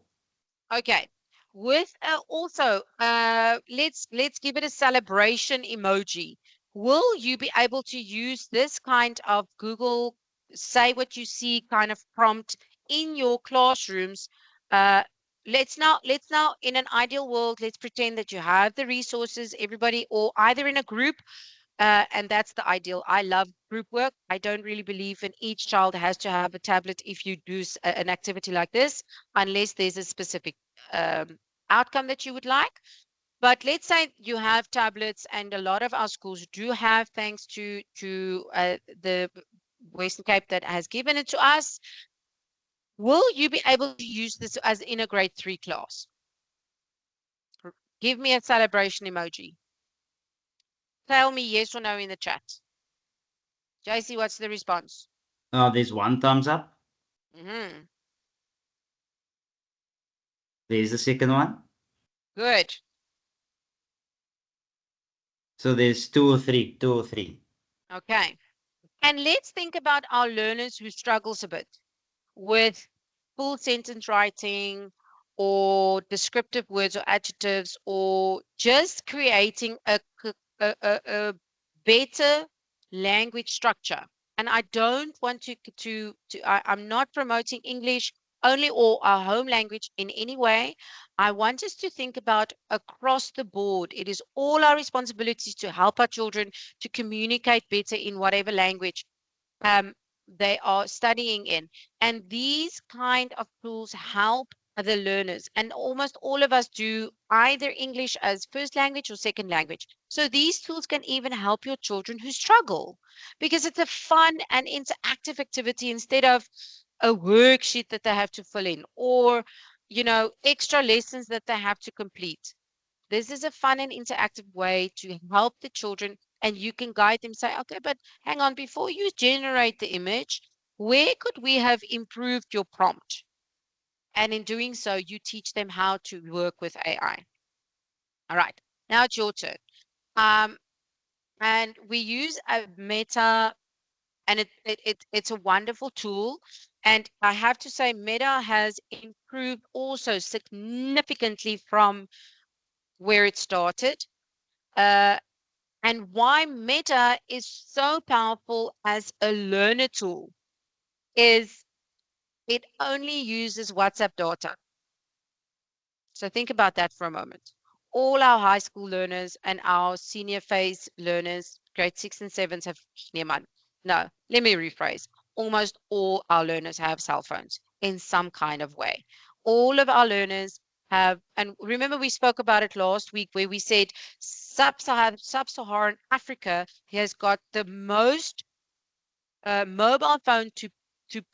Okay. With also, let's give it a celebration emoji. Will you be able to use this kind of Google say what you see kind of prompt in your classrooms? Uh, let's now in an ideal world, let's pretend that you have the resources, everybody, or either in a group, and that's the ideal. I love group work. I don't really believe in each child has to have a tablet if you do an activity like this, unless there's a specific um, outcome that you would like. But let's say you have tablets, and a lot of our schools do have, thanks to the Western Cape that has given it to us. Will you be able to use this as in a grade 3 class? Give me a celebration emoji. Tell me yes or no in the chat. JC, what's the response? There's one thumbs up. Mm-hmm. There's the second one. Good. So there's 2 or 3. 2 or 3. Okay. And let's think about our learners who struggles a bit with full sentence writing or descriptive words or adjectives, or just creating a better language structure. And I don't want I'm not promoting English only or our home language in any way. I want us to think about across the board. It is all our responsibility to help our children to communicate better in whatever language um, they are studying in. And these kind of tools help the learners. And almost all of us do either English as first language or second language. So these tools can even help your children who struggle, because it's a fun and interactive activity instead of a worksheet that they have to fill in, or extra lessons that they have to complete. This is a fun and interactive way to help the children, and you can guide them, say, okay, but hang on, before you generate the image, where could we have improved your prompt? And in doing so, you teach them how to work with AI. All right, now it's your turn. Um, and we use a Meta, and it's a wonderful tool. And I have to say, Meta has improved also significantly from where it started. Uh, And why Meta is so powerful as a learner tool is it only uses WhatsApp data. So think about that for a moment. All our high school learners and our senior phase learners, grade 6 and 7s, have Neeman. No, let me rephrase. Almost all our learners have cell phones in some kind of way. All of our learners have, and remember we spoke about it last week where we said sub-Saharan Africa has got the most mobile phone to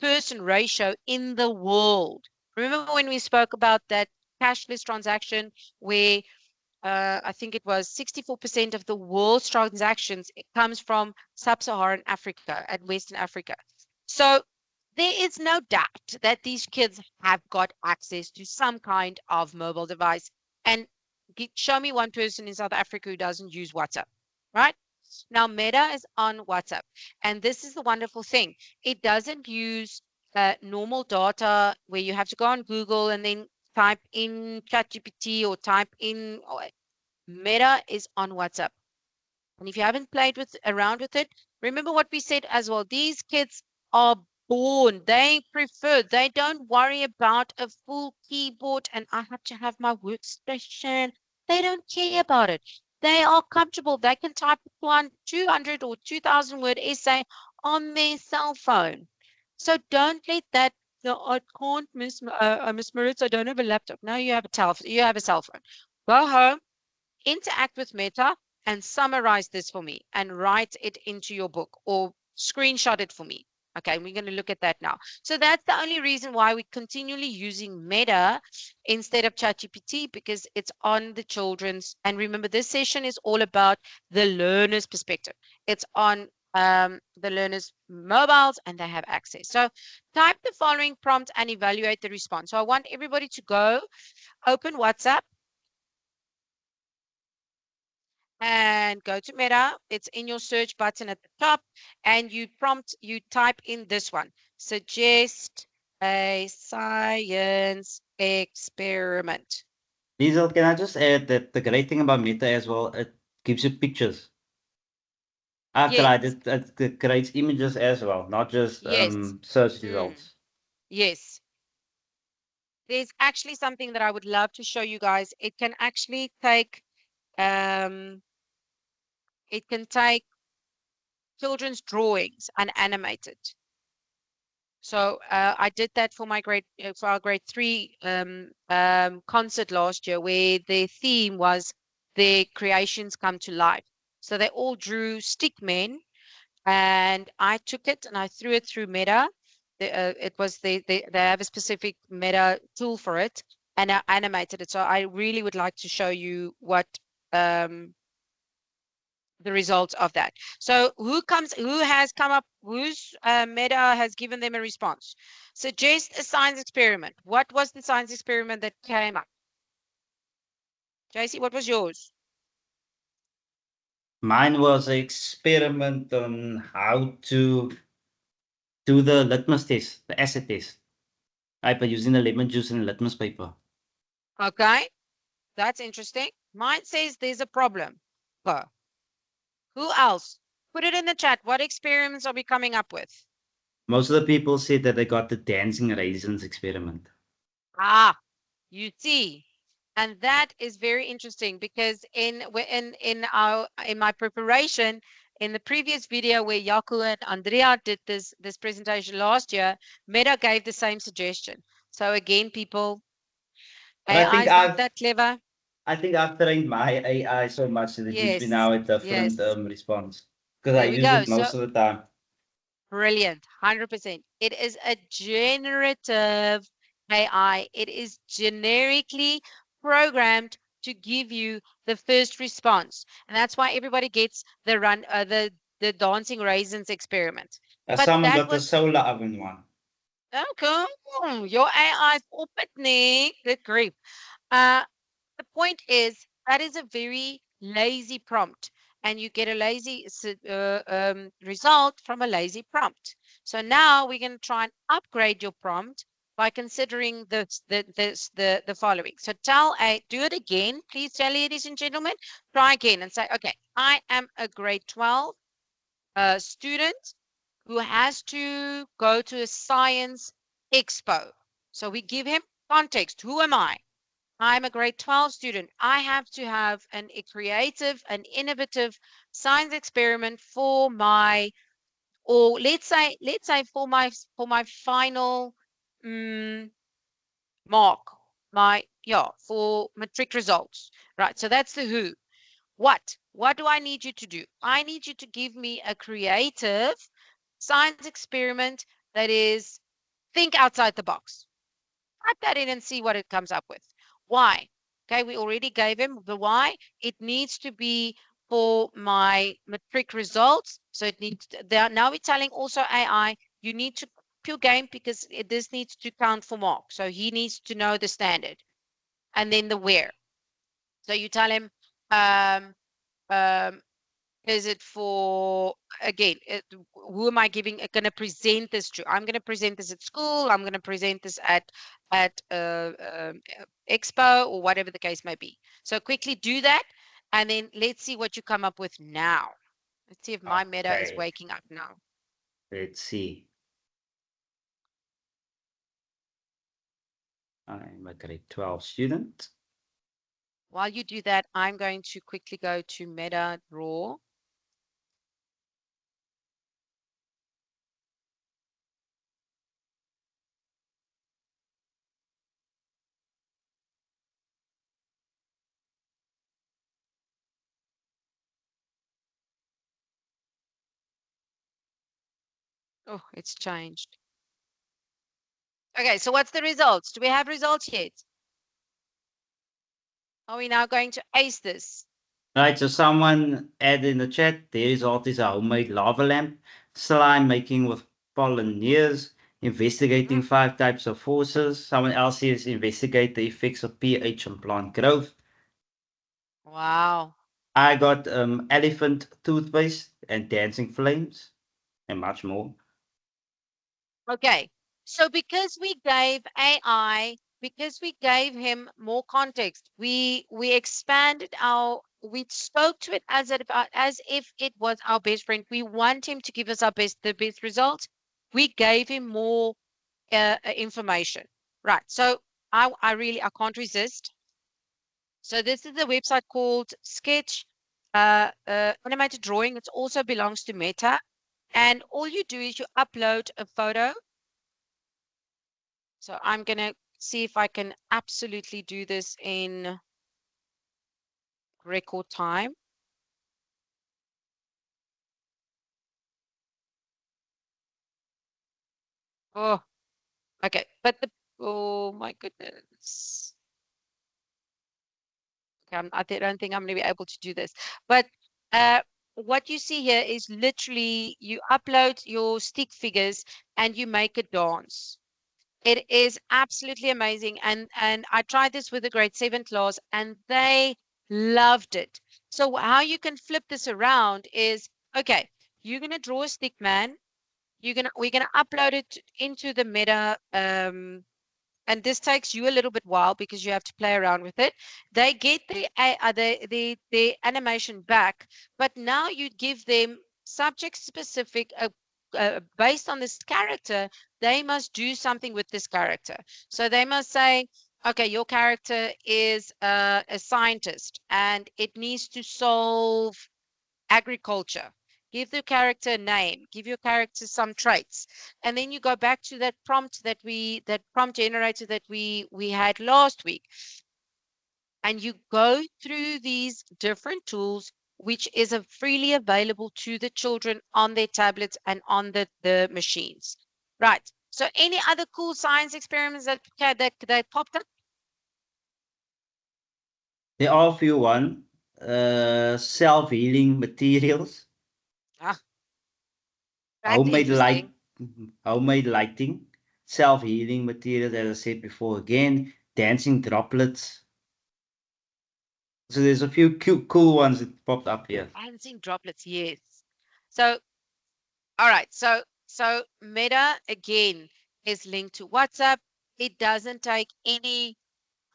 person ratio in the world. Remember when we spoke about that cashless transaction where I think it was 64% of the world's transactions, it comes from sub-Saharan Africa and Western Africa. So there is no doubt that these kids have got access to some kind of mobile device. And show me one person in South Africa who doesn't use WhatsApp, right? Now, Meta is on WhatsApp. And this is the wonderful thing. It doesn't use normal data where you have to go on Google and then type in ChatGPT or type in. Meta is on WhatsApp. And if you haven't played with around with it, remember what we said as well. These kids are born. They don't worry about a full keyboard and I have to have my workstation. They don't care about it. They are comfortable. They can type one 200 or 2000 word essay on their cell phone. So don't let that. No, I can't, Miss Maritz. I don't have a laptop. No, you have a telephone. You have a cell phone. Go home, interact with Meta and summarize this for me and write it into your book or screenshot it for me. Okay, we're going to look at that now. So that's the only reason why we're continually using Meta instead of ChatGPT because it's on the children's. And remember, this session is all about the learner's perspective. It's on the learner's mobiles and they have access. So type the following prompt and evaluate the response. So I want everybody to go open WhatsApp and go to Meta. It's in your search button at the top, and you type in this one. Suggest a science experiment. Liesel, can I just add that the great thing about Meta as well, it gives you pictures. I've tried Yes, it. It creates images as well, not just yes, search mm, results. yes. There's actually something that I would love to show you guys. Um, it can take children's drawings and animate it. So I did that for my for our grade 3 concert last year, where the theme was their creations come to life. So they all drew stick men, and I took it and I threw it through Meta. They have a specific Meta tool for it, and I animated it. So I really would like to show you what um, the results of that. So who has come up, whose Meta has given them a response? Suggest a science experiment. What was the science experiment that came up? JC, what was yours? Mine was an experiment on how to do the litmus test, the acid test. By using the lemon juice and litmus paper. Okay, that's interesting. Mine says there's a problem. Who else? Put it in the chat. What experiments are we coming up with? Most of the people said that they got the dancing raisins experiment. Ah, you see. And that is very interesting because in my preparation in the previous video where Jaco and Andrea did this presentation last year, Meta gave the same suggestion. So again, people, But I AI think is not I've that clever. I think I've trained my AI so much that it gives me Yes, now a different yes. response because I There we use go. it So most of the time. brilliant, 100%. It is a generative AI. It is generically programmed to give you the first response, and that's why everybody gets the dancing raisins experiment. But Someone that got the was solar oven one. okay. Your AI is op it, nee. Good grief. Uh, the point is that is a very lazy prompt, and you get a lazy result from a lazy prompt. So now we're going to try and upgrade your prompt by considering the following. So do it again, please, tell ladies and gentlemen. Try again and say, okay, I am a grade 12 student who has to go to a science expo. So we give him context. Who am I? I'm a grade 12 student. I have to have a creative and innovative science experiment for my, or let's say for my final mark, for matric results. Right. So that's the who. What do I need you to do? I need you to give me a creative science experiment that is think outside the box. Type that in and see what it comes up with. Why? Okay, we already gave him the why. It needs to be for my matric results. So it needs now we're telling also AI, you need to up your game because this needs to count for mark. So he needs to know the standard and then the where. So you tell him, um, um, is it for, again, who am I going to present this to? I'm going to present this at school. I'm going to present this at expo or whatever the case may be. So quickly do that, and then let's see what you come up with now. Let's see if my meta is Okay, waking up now. let's see. I'm a grade 12 student. While you do that, I'm going to quickly go to meta draw. Oh, it's changed. Okay, so what's the results? Do we have results yet? Are we now going to ace this? Right, so someone added in the chat, the result is a homemade lava lamp, slime making with pollinators, investigating 5 types of forces. Someone else is investigate the effects of pH on plant growth. Wow. I got elephant toothpaste and dancing flames and much more. Okay. So because we gave AI, because we gave him more context, we expanded we spoke to it as if it was our best friend. We want him to give us the best results. We gave him more information. Right. So I can't resist. So this is a website called Sketch Animated Drawing. It also belongs to Meta. And all you do is you upload a photo. So I'm going to see if I can absolutely do this in record time. Oh, okay. But oh my goodness. Okay, I don't think I'm going to be able to do this. But what you see here is literally you upload your stick figures and you make a dance. It is absolutely amazing. And I tried this with the grade 7 class and they loved it. So how you can flip this around is, okay, you're going to draw a stick man. We're going to upload it into the meta and this takes you a little bit while because you have to play around with it. They get the animation back, but now you give them subject specific, based on this character. They must do something with this character. So they must say, okay, your character is a scientist and it needs to solve agriculture. Give the character a name, give your character some traits. And then you go back to that that prompt generator that we had last week. And you go through these different tools, which is freely available to the children on their tablets and on the machines. Right. So any other cool science experiments that popped up? There are a few one. Self-healing materials, Ah, that's homemade light, interesting. homemade lighting, self-healing materials, as I said before again, dancing droplets. So there's a few cool ones that popped up here. Dancing droplets, yes. So all right, so Meta again is linked to WhatsApp. It doesn't take any,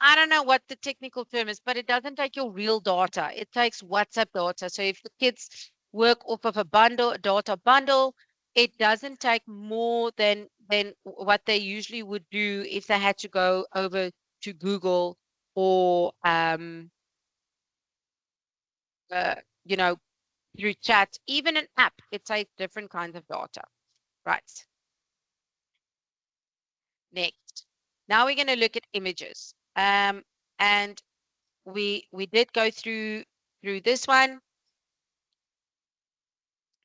I don't know what the technical term is, but it doesn't take your real data. It takes WhatsApp data. So if the kids work off of a data bundle, it doesn't take more than what they usually would do if they had to go over to Google or uh, you know, through chat, even an app. It takes different kinds of data. Right. Next. Now we're going to look at images. And we did go through this one,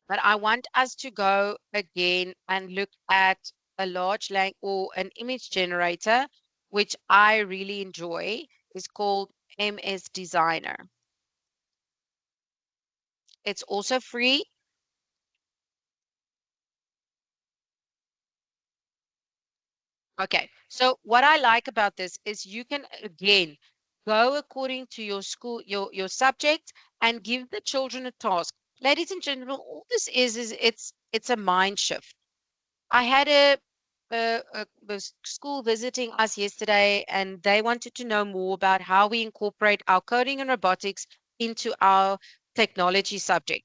but I want us to go again and look at a large language or an image generator, which I really enjoy. Is called MS Designer. It's also free. Okay, so what I like about this is you can again go according to your school, your subject, and give the children a task. Ladies and gentlemen, all this is it's a mind shift. I had a school visiting us yesterday, and they wanted to know more about how we incorporate our coding and robotics into our technology subject.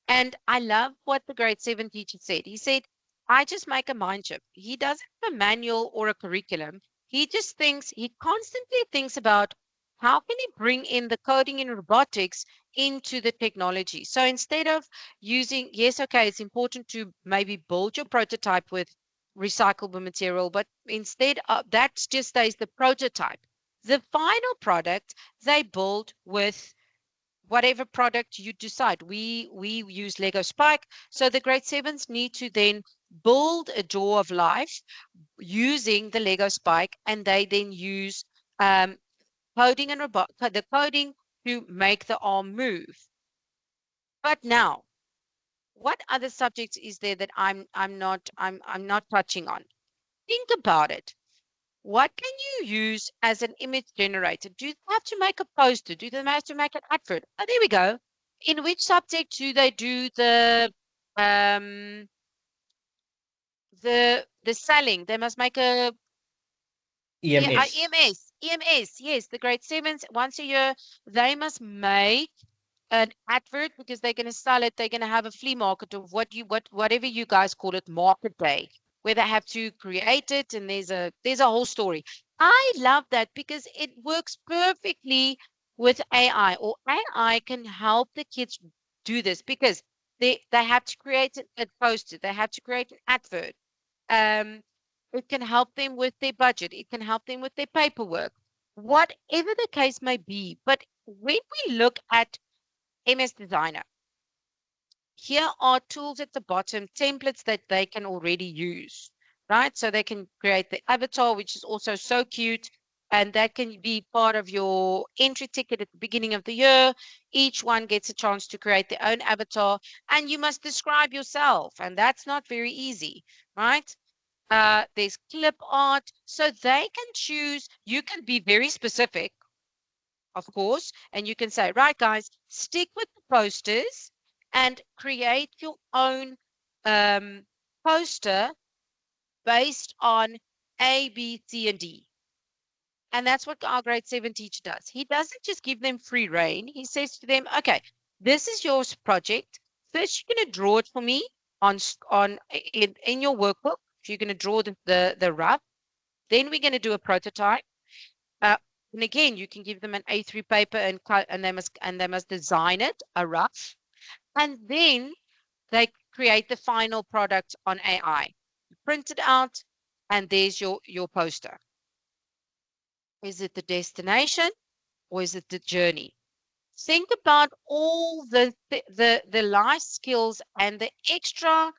And I love what the grade 7 teacher said. He said, I just make a mind shift. He doesn't have a manual or a curriculum. He just thinks, he constantly thinks about how can he bring in the coding and robotics into the technology. So instead of using, yes, okay, it's important to maybe build your prototype with recyclable material, but instead that just stays the prototype. The final product they build with whatever product you decide. We use Lego Spike, so the grade sevens need to then build a door of life using the Lego Spike, and they then use um, coding and the coding to make the arm move. But now, what other subjects is there that I'm not touching on? Think about it. What can you use as an image generator? Do they have to make a poster? Do they have to make an advert? Oh, there we go. In which subject do they do um the selling? They must make a EMS. EMS. Yes, the grade sevens once a year they must make an advert because they're going to sell it. They're going to have a flea market of whatever you guys call it, market day, where they have to create it, and there's a whole story. I love that because it works perfectly with AI, or AI can help the kids do this because they have to create a poster, they have to create an advert. Um, it can help them with their budget. It can help them with their paperwork, whatever the case may be. But when we look at MS Designer, here are tools at the bottom, templates that they can already use, right? So they can create the avatar, which is also so cute. And that can be part of your entry ticket at the beginning of the year. Each one gets a chance to create their own avatar, and you must describe yourself. And that's not very easy, right? There's clip art. So they can choose, you can be very specific, of course, and you can say, right, guys, stick with the posters and create your own um, poster based on A, B, C, and D. And that's what our grade 7 teacher does. He doesn't just give them free reign. He says to them, okay, this is your project. First, you're going to draw it for me in your workbook. You're going to draw the rough. Then we're going to do a prototype. Uh, and again, you can give them an A3 paper and they must design it, a rough, and then they create the final product on AI. Print it out, and there's your poster. Is it the destination or is it the journey? Think about all the life skills and the extra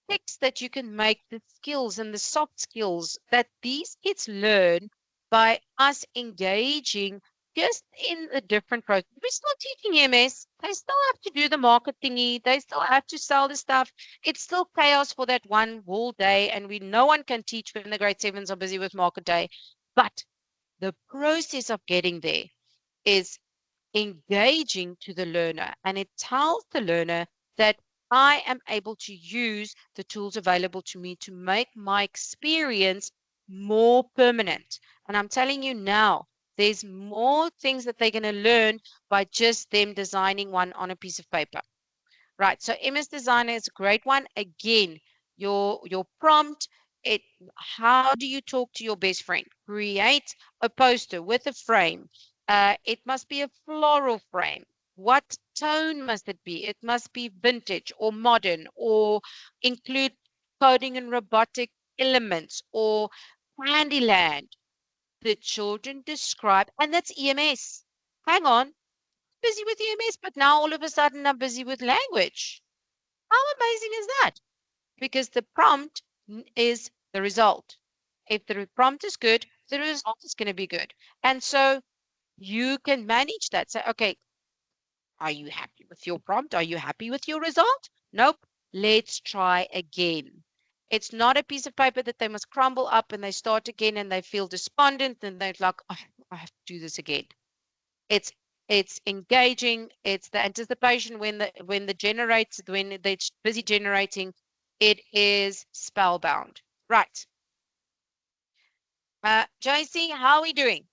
tricks that you can make, the skills and the soft skills that these kids learn by us engaging just in a different process. We're still teaching MS. They still have to do the market thingy. They still have to sell the stuff. It's still chaos for that one whole day. And no one can teach when the grade sevens are busy with market day. But the process of getting there is engaging to the learner, and it tells the learner that I am able to use the tools available to me to make my experience more permanent. And I'm telling you now, there's more things that they're going to learn by just them designing one on a piece of paper. Right. So MS Designer is a great one. Again, your prompt, it how do you talk to your best friend? Create a poster with a frame. It must be a floral frame. What tone must it be? It must be vintage or modern or include coding and robotic elements or Candyland. The children describe, and that's EMS. Hang on, busy with EMS, but now all of a sudden I'm busy with language. How amazing is that? Because the prompt is the result. If the prompt is good, the result is going to be good. And so You can manage that. Say, okay, are you happy with your prompt? Are you happy with your result? Nope. Let's try again. It's not a piece of paper that they must crumble up and they start again and they feel despondent and they're like, oh, I have to do this again. It's it's engaging. It's the anticipation when they're busy generating. It is spellbound. Right. JC, how are we doing?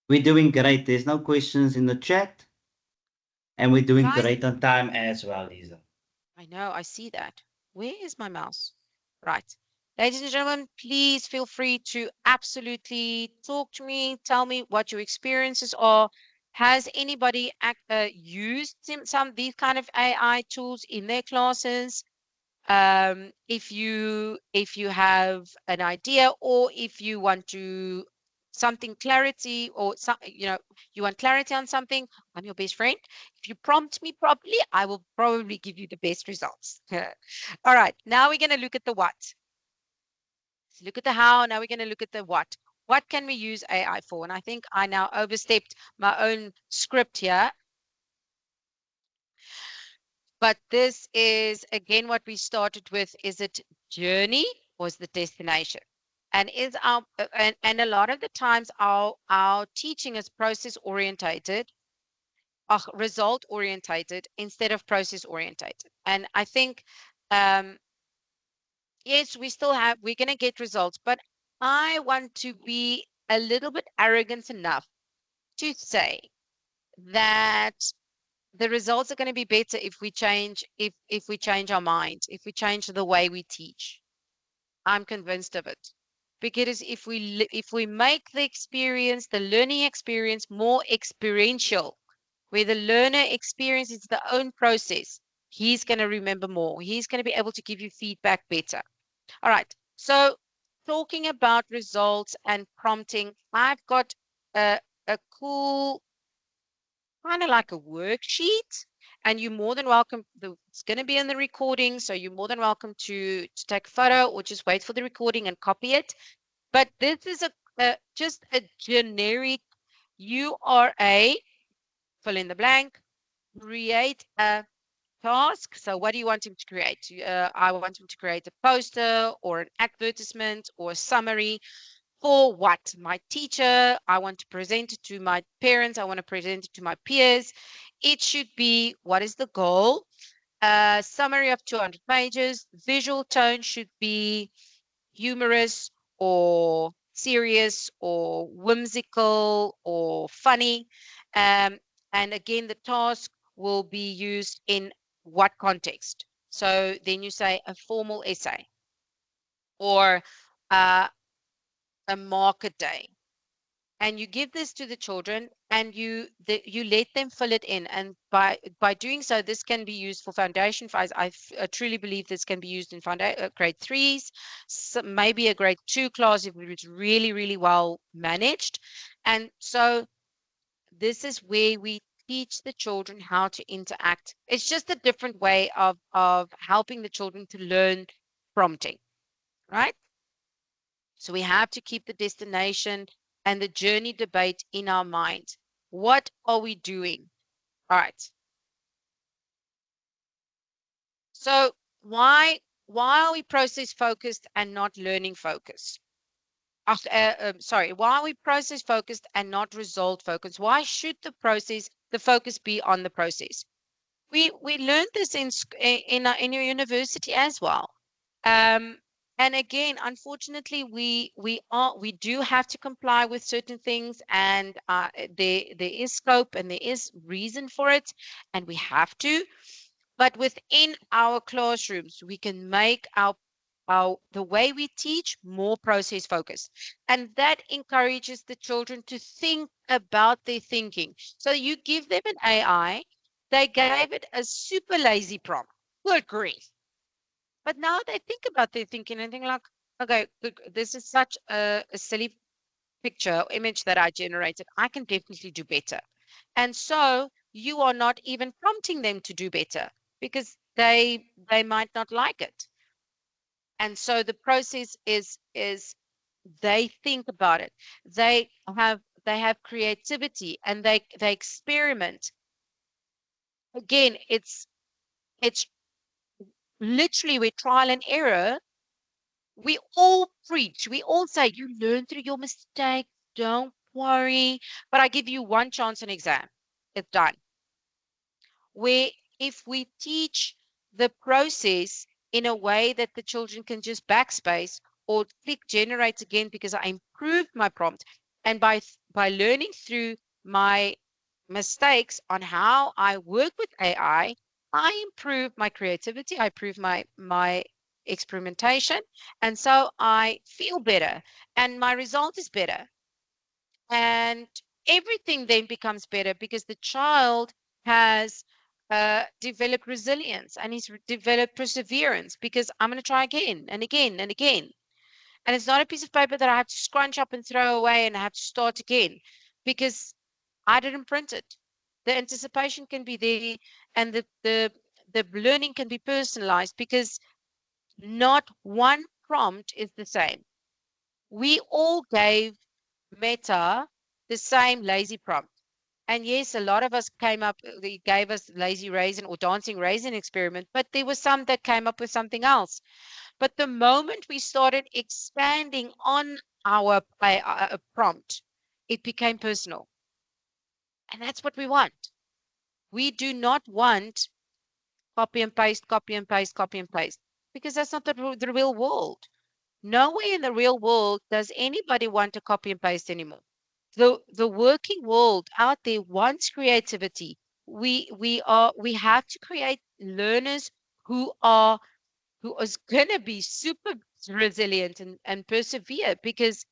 We're doing great. There's no questions in the chat, and we're doing Guys, great on time as well, Lisa. I know, I see that. Where is my mouse? Right. Ladies and gentlemen, please feel free to absolutely talk to me. Tell me what your experiences are. Has anybody used some of these kind of AI tools in their classes? If you have an idea, or if you want to something clarity, or you want clarity on something, I'm your best friend. If you prompt me properly, I will probably give you the best results. All right, now we're going to look at the what. So look at the how. Now we're going to look at the what can we use AI for? And I think I now overstepped my own script here. But this is again what we started with. Is it journey or is the destination? And is our and a lot of the times our teaching is process orientated, result orientated instead of process orientated. And I think yes, we're going to get results, but I want to be a little bit arrogant enough to say that the results are going to be better if we change if we change our minds, if we change the way we teach. I'm convinced of it. Because if we make the experience, the learning experience, more experiential, where the learner experiences their own process, he's going to remember more. He's going to be able to give you feedback better. All right. So talking about results and prompting, I've got a cool kind of like a worksheet, and you're more than welcome. It's going to be in the recording, so you're more than welcome to take a photo or just wait for the recording and copy it. But this is just a generic. You are a fill in the blank, create a task. So what do you want him to create? I want him to create a poster or an advertisement or a summary for what? My teacher. I want to present it to my parents. I want to present it to my peers. It should be, what is the goal? A summary of 200 pages. Visual tone should be humorous or serious or whimsical or funny. Um, and again, the task will be used in what context? So then you say a formal essay or uh, a market day. And you give this to the children and you let them fill it in, and by doing so, this can be used for foundation phase. I truly believe this can be used in grade threes, so maybe a grade two class if it's really really well managed. And so this is where we teach the children how to interact. It's just a different way of helping the children to learn prompting, right? So we have to keep the destination and the journey debate in our mind. What are we doing? All right. So why are we process focused and not learning focused? Sorry, why are we process focused and not result focused? Why should the focus be on the process? We learned this in your university as well. Um, and again, unfortunately, we do have to comply with certain things, and there is scope and there is reason for it, and we have to. But within our classrooms, we can make our the way we teach more process focused, and that encourages the children to think about their thinking. So you give them an AI, they gave it a super lazy prompt. Good grief. But now they think about their thinking and think like, okay, this is such a silly picture or image that I generated. I can definitely do better. And so you are not even prompting them to do better because they might not like it. And so the process is They think about it. They have creativity, and they experiment. Again, it's literally with trial and error. We all preach. We all say, you learn through your mistakes. Don't worry. But I give you one chance on exam. It's done. Where if we teach the process in a way that the children can just backspace or click generate again because I improved my prompt, and by learning through my mistakes on how I work with AI, I improve my creativity, I improve my experimentation, and so I feel better and my result is better. And everything then becomes better because the child has developed resilience, and he's developed perseverance because I'm going to try again and again and again. And it's not a piece of paper that I have to scrunch up and throw away and I have to start again because I didn't print it. The anticipation can be there, and the learning can be personalized because not one prompt is the same. We all gave Meta the same lazy prompt. And yes, a lot of us came up, they gave us lazy raisin or dancing raisin experiment, but there were some that came up with something else. But the moment we started expanding on our prompt, it became personal. And that's what we want. We do not want copy and paste, copy and paste, copy and paste, because that's not the real world. Nowhere in the real world does anybody want to copy and paste anymore. The working world out there wants creativity. We have to create learners who is gonna be super resilient and persevere because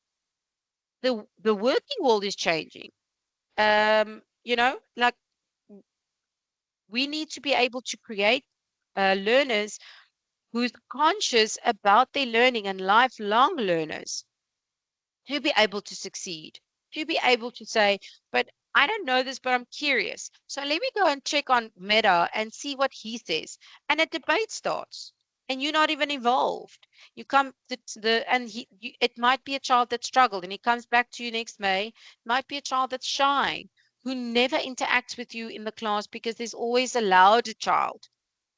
the working world is changing. Like we need to be able to create learners who's conscious about their learning and lifelong learners to be able to succeed, to be able to say, but I don't know this, but I'm curious. So let me go and check on Meta and see what he says. And a debate starts. And you're not even involved. You come to the and it might be a child that struggled, and he comes back to you next May. It might be a child that's shy, who never interacts with you in the class because there's always a louder child.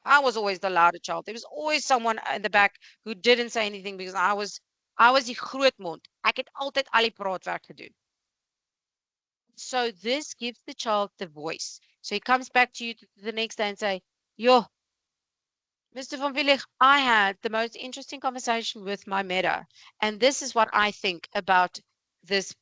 I was always the louder child. There was always someone in the back who didn't say anything because I was die grootmond. Ek het altyd al die praatwerk gedoen. So this gives the child the voice. So he comes back to you the next day and say, "Yo, Mr. Van Willig, I had the most interesting conversation with my meta, and this is what I think about this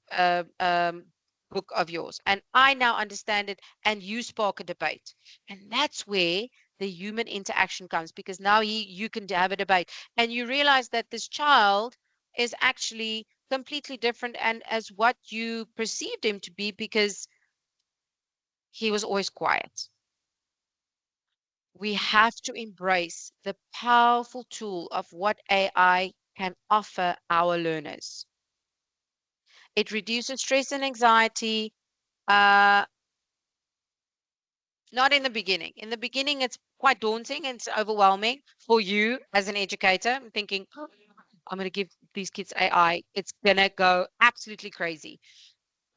book of yours. And I now understand it, and you spark a debate." And that's where the human interaction comes, because now you can have a debate, and you realize that this child is actually completely different and as what you perceived him to be because he was always quiet. We have to embrace the powerful tool of what AI can offer our learners. It reduces stress and anxiety. Uh, Not in the beginning. In the beginning, it's quite daunting and it's overwhelming for you as an educator. I'm thinking, "Oh, I'm going to give these kids AI. It's going to go absolutely crazy."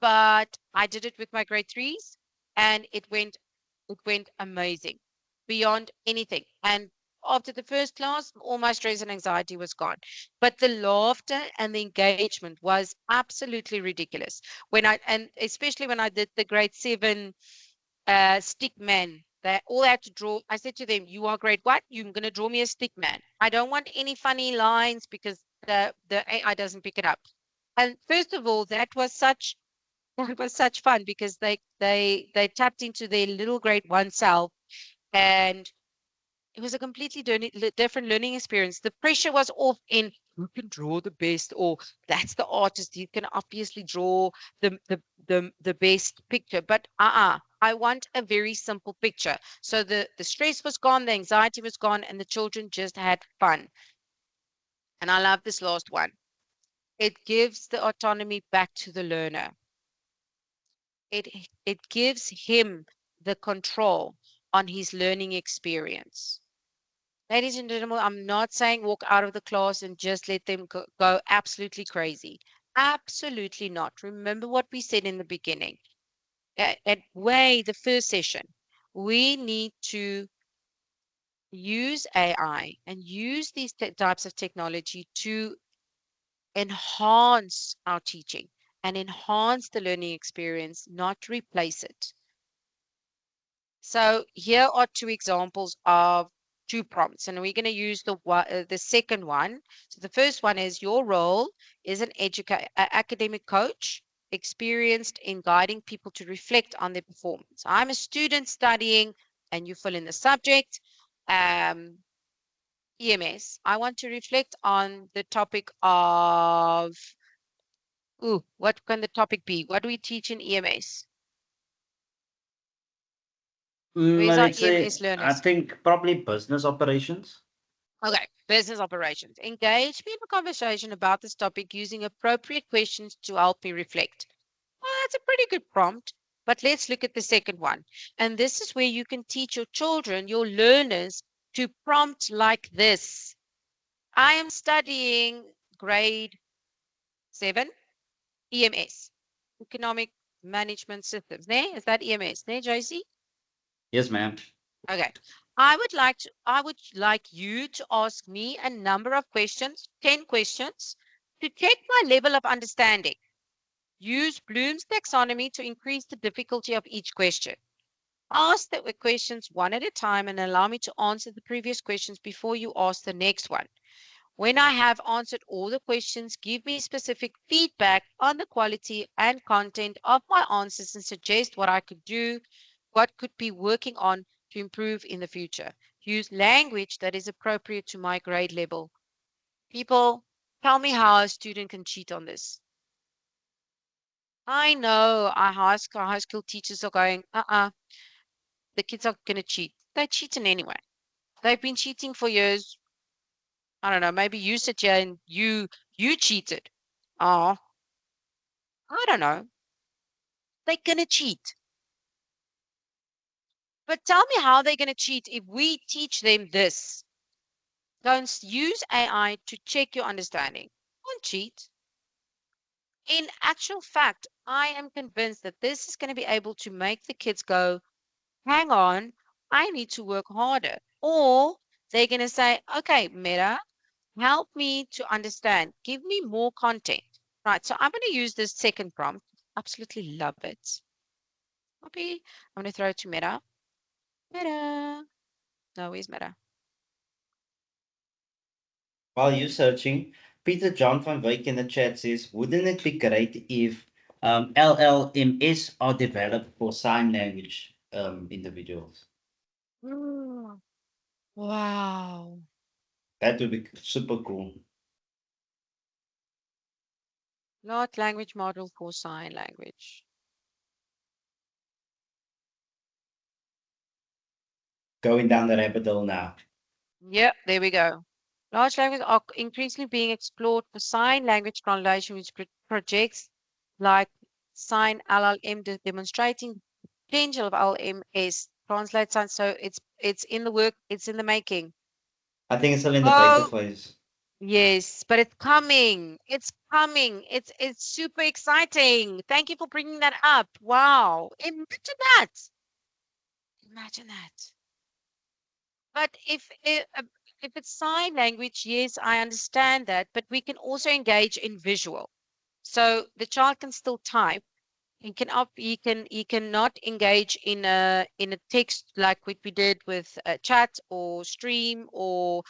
But I did it with my grade threes, and it went amazing, beyond anything. And after the first class, all my stress and anxiety was gone. But the laughter and the engagement was absolutely ridiculous. And especially when I did the grade seven stick man. They all had to draw. I said to them, "You are grade what? You're going to draw me a stick man. I don't want any funny lines because the AI doesn't pick it up." And first of all, that was such fun because they tapped into their little grade one self, and it was a completely different learning experience. The pressure was off in who can draw the best, or that's the artist. You can obviously draw the best picture, but I want a very simple picture. So the stress was gone, the anxiety was gone, and the children just had fun. And I love this last one. It gives the autonomy back to the learner. It gives him the control on his learning experience. Ladies and gentlemen, I'm not saying walk out of the class and just let them go absolutely crazy. Absolutely not. Remember what we said in the beginning. At way the first session, we need to use AI and use these types of technology to enhance our teaching and enhance the learning experience, not replace it. So here are two examples of two prompts, and we're going to use the second one. So the first one is your role is an academic coach experienced in guiding people to reflect on their performance. I'm a student studying, and you fill in the subject. EMS. I want to reflect on the topic of, what can the topic be? What do we teach in EMS? Where's our Let's EMS say, I learners? think probably business operations. Okay, business operations. Engage me in a conversation about this topic using appropriate questions to help me reflect. Well, that's a pretty good prompt. But let's look at the second one. And this is where you can teach your children, your learners, to prompt like this. I am studying grade 7 EMS, Economic Management Systems. Ne? Is that EMS? Ne, JC? Yes, ma'am. Okay. I would like you to ask me a number of questions, 10 questions, to check my level of understanding. Use Bloom's taxonomy to increase the difficulty of each question. Ask the questions one at a time and allow me to answer the previous questions before you ask the next one. When I have answered all the questions, give me specific feedback on the quality and content of my answers and suggest what I could do, what could be working on to improve in the future. Use language that is appropriate to my grade level. People, tell me how a student can cheat on this. I know our high school teachers are going, the kids are going to cheat. They're cheating anyway. They've been cheating for years. I don't know, maybe you sit here and you cheated. Oh, I don't know. They're gonna cheat. But tell me how they're gonna cheat if we teach them this. Don't use AI to check your understanding. Don't cheat. In actual fact, I am convinced that this is going to be able to make the kids go, hang on, I need to work harder. Or they're going to say, okay, Meta, help me to understand. Give me more content. Right. So I'm going to use this second prompt. Absolutely love it. Copy. I'm going to throw it to Meta. Meta. No, where's Meta? While you're searching, Peter John van Wyk in the chat says, wouldn't it be great if LLMS are developed for sign language individuals? Mm, wow. That would be super cool. Large language model for sign language. Going down the rabbit hole now. Yep, there we go. Large language are increasingly being explored for sign language translation, which projects like sign LLM demonstrating potential of LMS translate sign. So it's in the work, it's in the making. I think it's still in the beta Oh, phase. yes, but it's coming. It's coming. It's super exciting. Thank you for bringing that up. Wow. Imagine that. Imagine that. But if it's sign language, yes, I understand that, but we can also engage in visual. So the child can still type. He cannot engage in a text like what we did with chat or stream or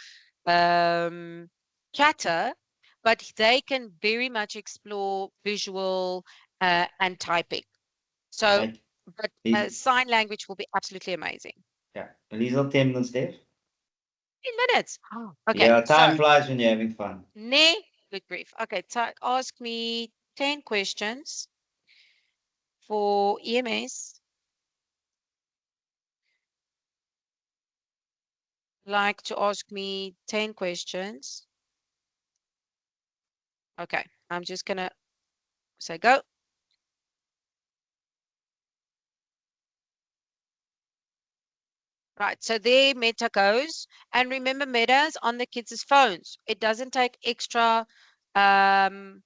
um, chatter, but they can very much explore visual and typing. So, Like, but Lies- sign language will be absolutely amazing. yeah. Liesel 10 minutes there. 10 minutes. Oh, okay, Yeah, time so flies when you're having fun. ne, good grief. Okay, ask me 10 questions for EMS, like to ask me 10 questions. Okay, I'm just gonna say go. Right. So there Meta goes. And remember, Meta is on the kids' phones. It doesn't take extra um,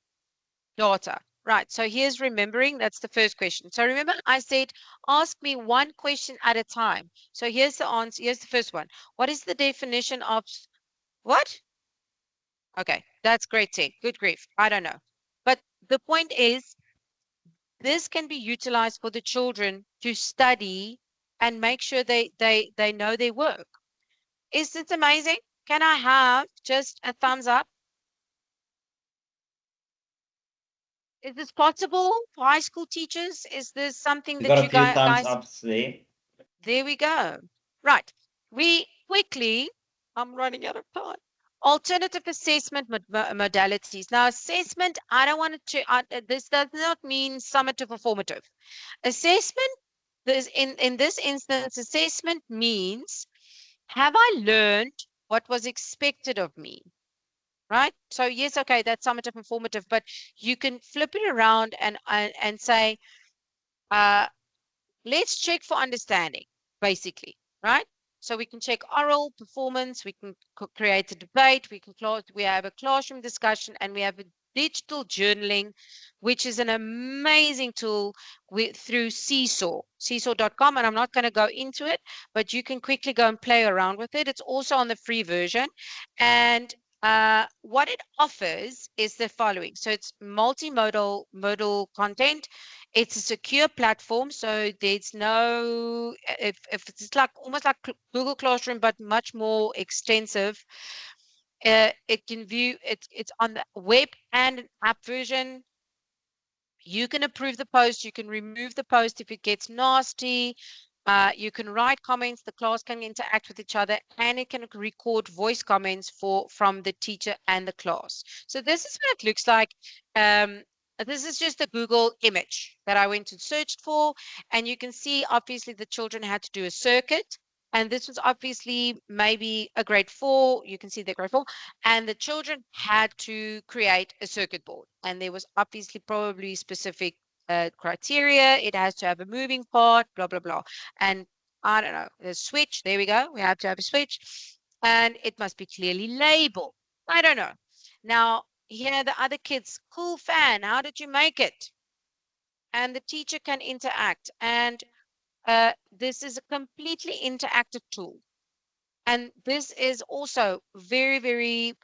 data. Right. So here's remembering. That's the first question. So remember, I said, ask me one question at a time. So here's the answer. Here's the first one. What is the definition of what? Okay. That's grade 10. Good grief. I don't know. But the point is, this can be utilized for the children to study and make sure they know their work. Is this amazing? Can I have just a thumbs up? Is this possible for high school teachers? Is this something We that got you a few thumbs guys? ups there. There we go. Right. We quickly, I'm running out of time. Alternative assessment modalities. Now, assessment, I don't want to, this does not mean summative or formative. Assessment, in this instance, assessment means, have I learned what was expected of me? Right? So yes, okay, that's summative and formative, but you can flip it around and say, uh, let's check for understanding, basically, right? So we can check oral performance, we can create a debate, we have a classroom discussion, and we have a digital journaling, which is an amazing tool through seesaw.com. And I'm not going to go into it, but you can quickly go and play around with it. It's also on the free version. And what it offers is the following. So it's multimodal modal content. It's a secure platform, so there's no, if it's like almost like Google Classroom, but much more extensive. It can view it's on the web and an app version. You can approve the post, you can remove the post if it gets nasty. You can write comments, the class can interact with each other, and it can record voice comments from the teacher and the class. So this is what it looks like. Um, this is just a Google image that I went and searched for, and you can see obviously the children had to do a circuit. And this was obviously maybe a grade 4. You can see the grade 4, and the children had to create a circuit board. And there was obviously probably specific criteria. It has to have a moving part, blah, blah, blah. And I don't know, the switch, there we go. We have to have a switch. And it must be clearly labeled. I don't know. Now, here the other kids, cool fan, how did you make it? And the teacher can interact. And this is a completely interactive tool. And this is also very, very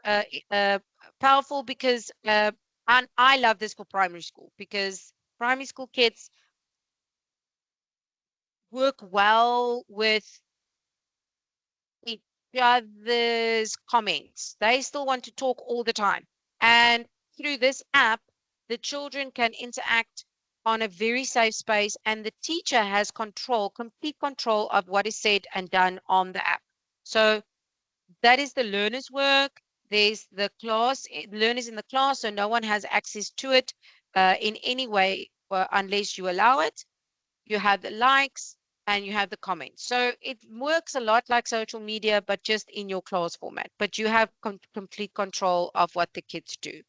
powerful because and I love this for primary school because primary school kids work well with each other's comments. They still want to talk all the time. And through this app, the children can interact on a very safe space, and the teacher has control, complete control of what is said and done on the app. So that is the learner's work. There's the class, learners in the class, so no one has access to it in any way unless you allow it. You have the likes and you have the comments. So it works a lot like social media, but just in your class format. But you have complete control of what the kids do.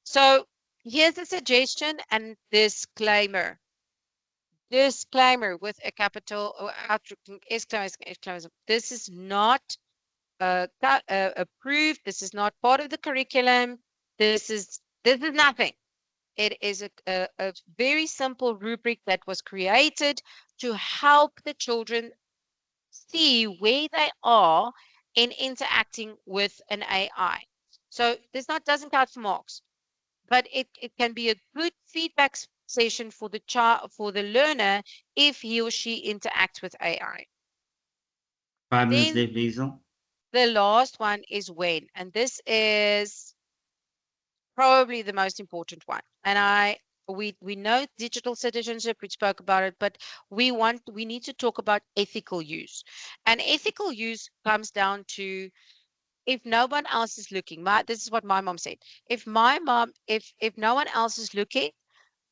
So here's a suggestion and disclaimer. Disclaimer with a capital exclamation. This is not approved. This is not part of the curriculum. This is nothing. It is a very simple rubric that was created to help the children see where they are in interacting with an AI. So this not doesn't count for marks, but it can be a good feedback session for the child, for the learner, if he or she interacts with AI. 5 minutes Then left, Liesel. the last one is when, and this is probably the most important one. And we know digital citizenship, we spoke about it, but we need to talk about ethical use. And ethical use comes down to, if no one else is looking, this is what my mom said. If no one else is looking,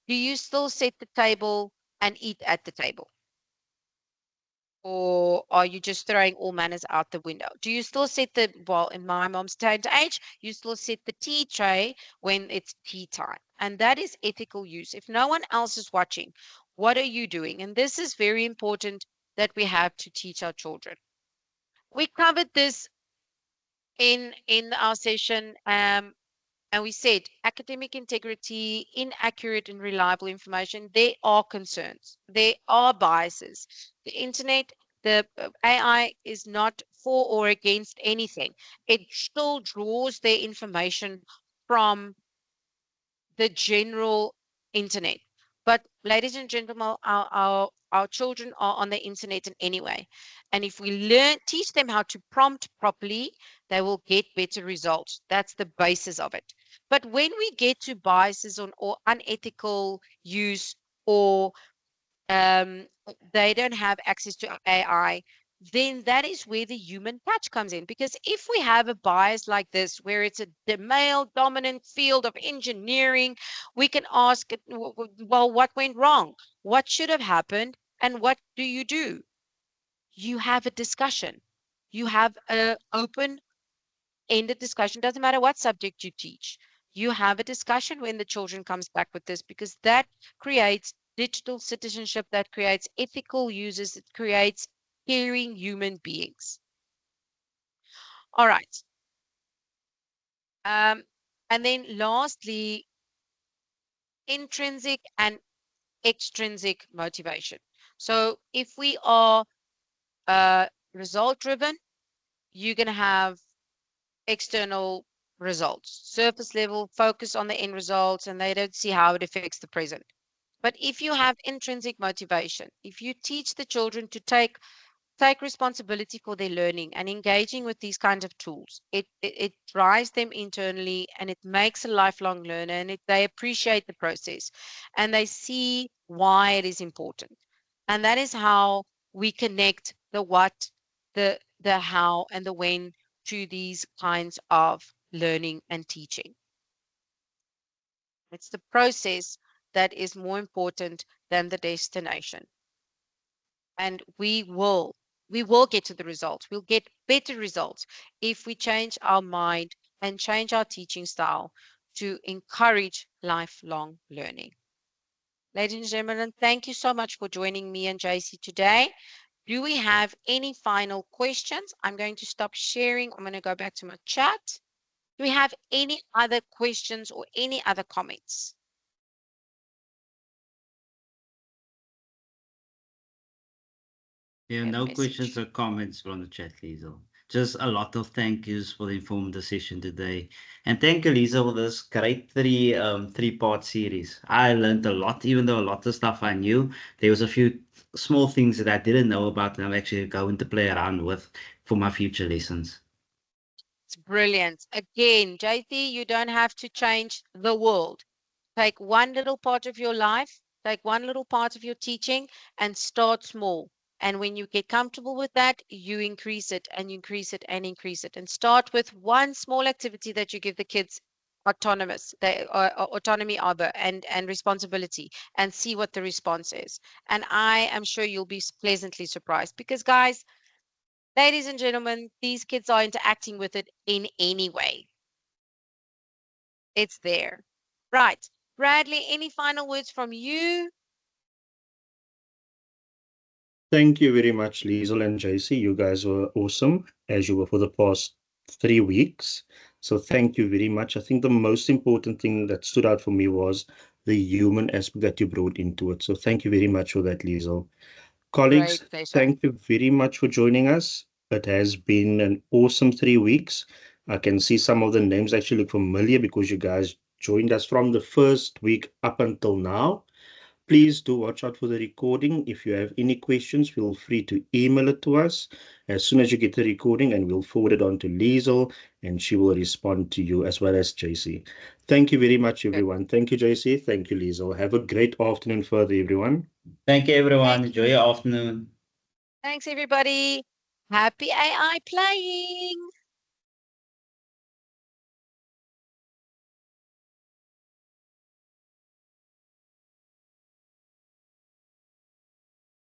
do you still set the table and eat at the table? Or are you just throwing all manners out the window? Do you still set well, in my mom's day and age, you still set the tea tray when it's tea time. And that is ethical use. If no one else is watching, what are you doing? And this is very important that we have to teach our children. we covered this in our session, and we said academic integrity, inaccurate and reliable information. There are concerns. There are biases. The internet, the AI is not for or against anything. It still draws their information from the general internet. But ladies and gentlemen, our children are on the internet in anyway. And if we teach them how to prompt properly, they will get better results. That's the basis of it. But when we get to biases on or unethical use, or um, they don't have access to AI, then that is where the human touch comes in. Because if we have a bias like this, where it's the male dominant field of engineering, we can ask, well, what went wrong? What should have happened? And what do? You have a discussion. You have an open ended discussion. Doesn't matter what subject you teach. You have a discussion when the children comes back with this, because that creates digital citizenship, that creates ethical users, it creates caring human beings. All right. Um, and then lastly, intrinsic and extrinsic motivation. So if we are result driven, you're going to have external results, surface level, focus on the end results, and they don't see how it affects the present. But if you have intrinsic motivation, if you teach the children to take responsibility for their learning and engaging with these kinds of tools, it drives them internally, and it makes a lifelong learner, and they appreciate the process, and they see why it is important. And that is how we connect the what, the how, and the when to these kinds of learning and teaching. It's the process that is more important than the destination. And we will get to the results. We'll get better results if we change our mind and change our teaching style to encourage lifelong learning. Ladies and gentlemen, thank you so much for joining me and JC today. Do we have any final questions? I'm going to stop sharing. I'm going to go back to my chat. Do we have any other questions or any other comments? There are We have a no questions message. or comments from the chat, Liesel. Just a lot of thank yous for the informative session today. And thank you, Liesel, for this great three-part series. I learned a lot, even though a lot of stuff I knew. There was a few small things that I didn't know about, and I'm actually going to play around with for my future lessons. It's brilliant. Again, JC, you don't have to change the world. Take one little part of your life, take one little part of your teaching, and start small. And when you get comfortable with that, you increase it and increase it and increase it. And start with one small activity that you give the kids autonomy over and responsibility, and see what the response is. And I am sure you'll be pleasantly surprised, because guys, ladies and gentlemen, these kids are interacting with it in any way. It's there. Right. Bradley, any final words from you? Thank you very much, Liesel and JC. You guys were awesome, as you were for the past 3 weeks. So thank you very much. I think the most important thing that stood out for me was the human aspect that you brought into it. So thank you very much for that, Liesel. Great Colleagues, pleasure. thank you very much for joining us. It has been an awesome 3 weeks. I can see some of the names actually look familiar because you guys joined us from the first week up until now. Please do watch out for the recording. If you have any questions, feel free to email it to us as soon as you get the recording, and we'll forward it on to Liesel, and she will respond to you as well as JC. Thank you very much, Good. everyone. Thank you, JC. Thank you, Liesel. Have a great afternoon further, everyone. Thank you, everyone. Thank Enjoy you. your afternoon. Thanks, everybody. Happy AI playing.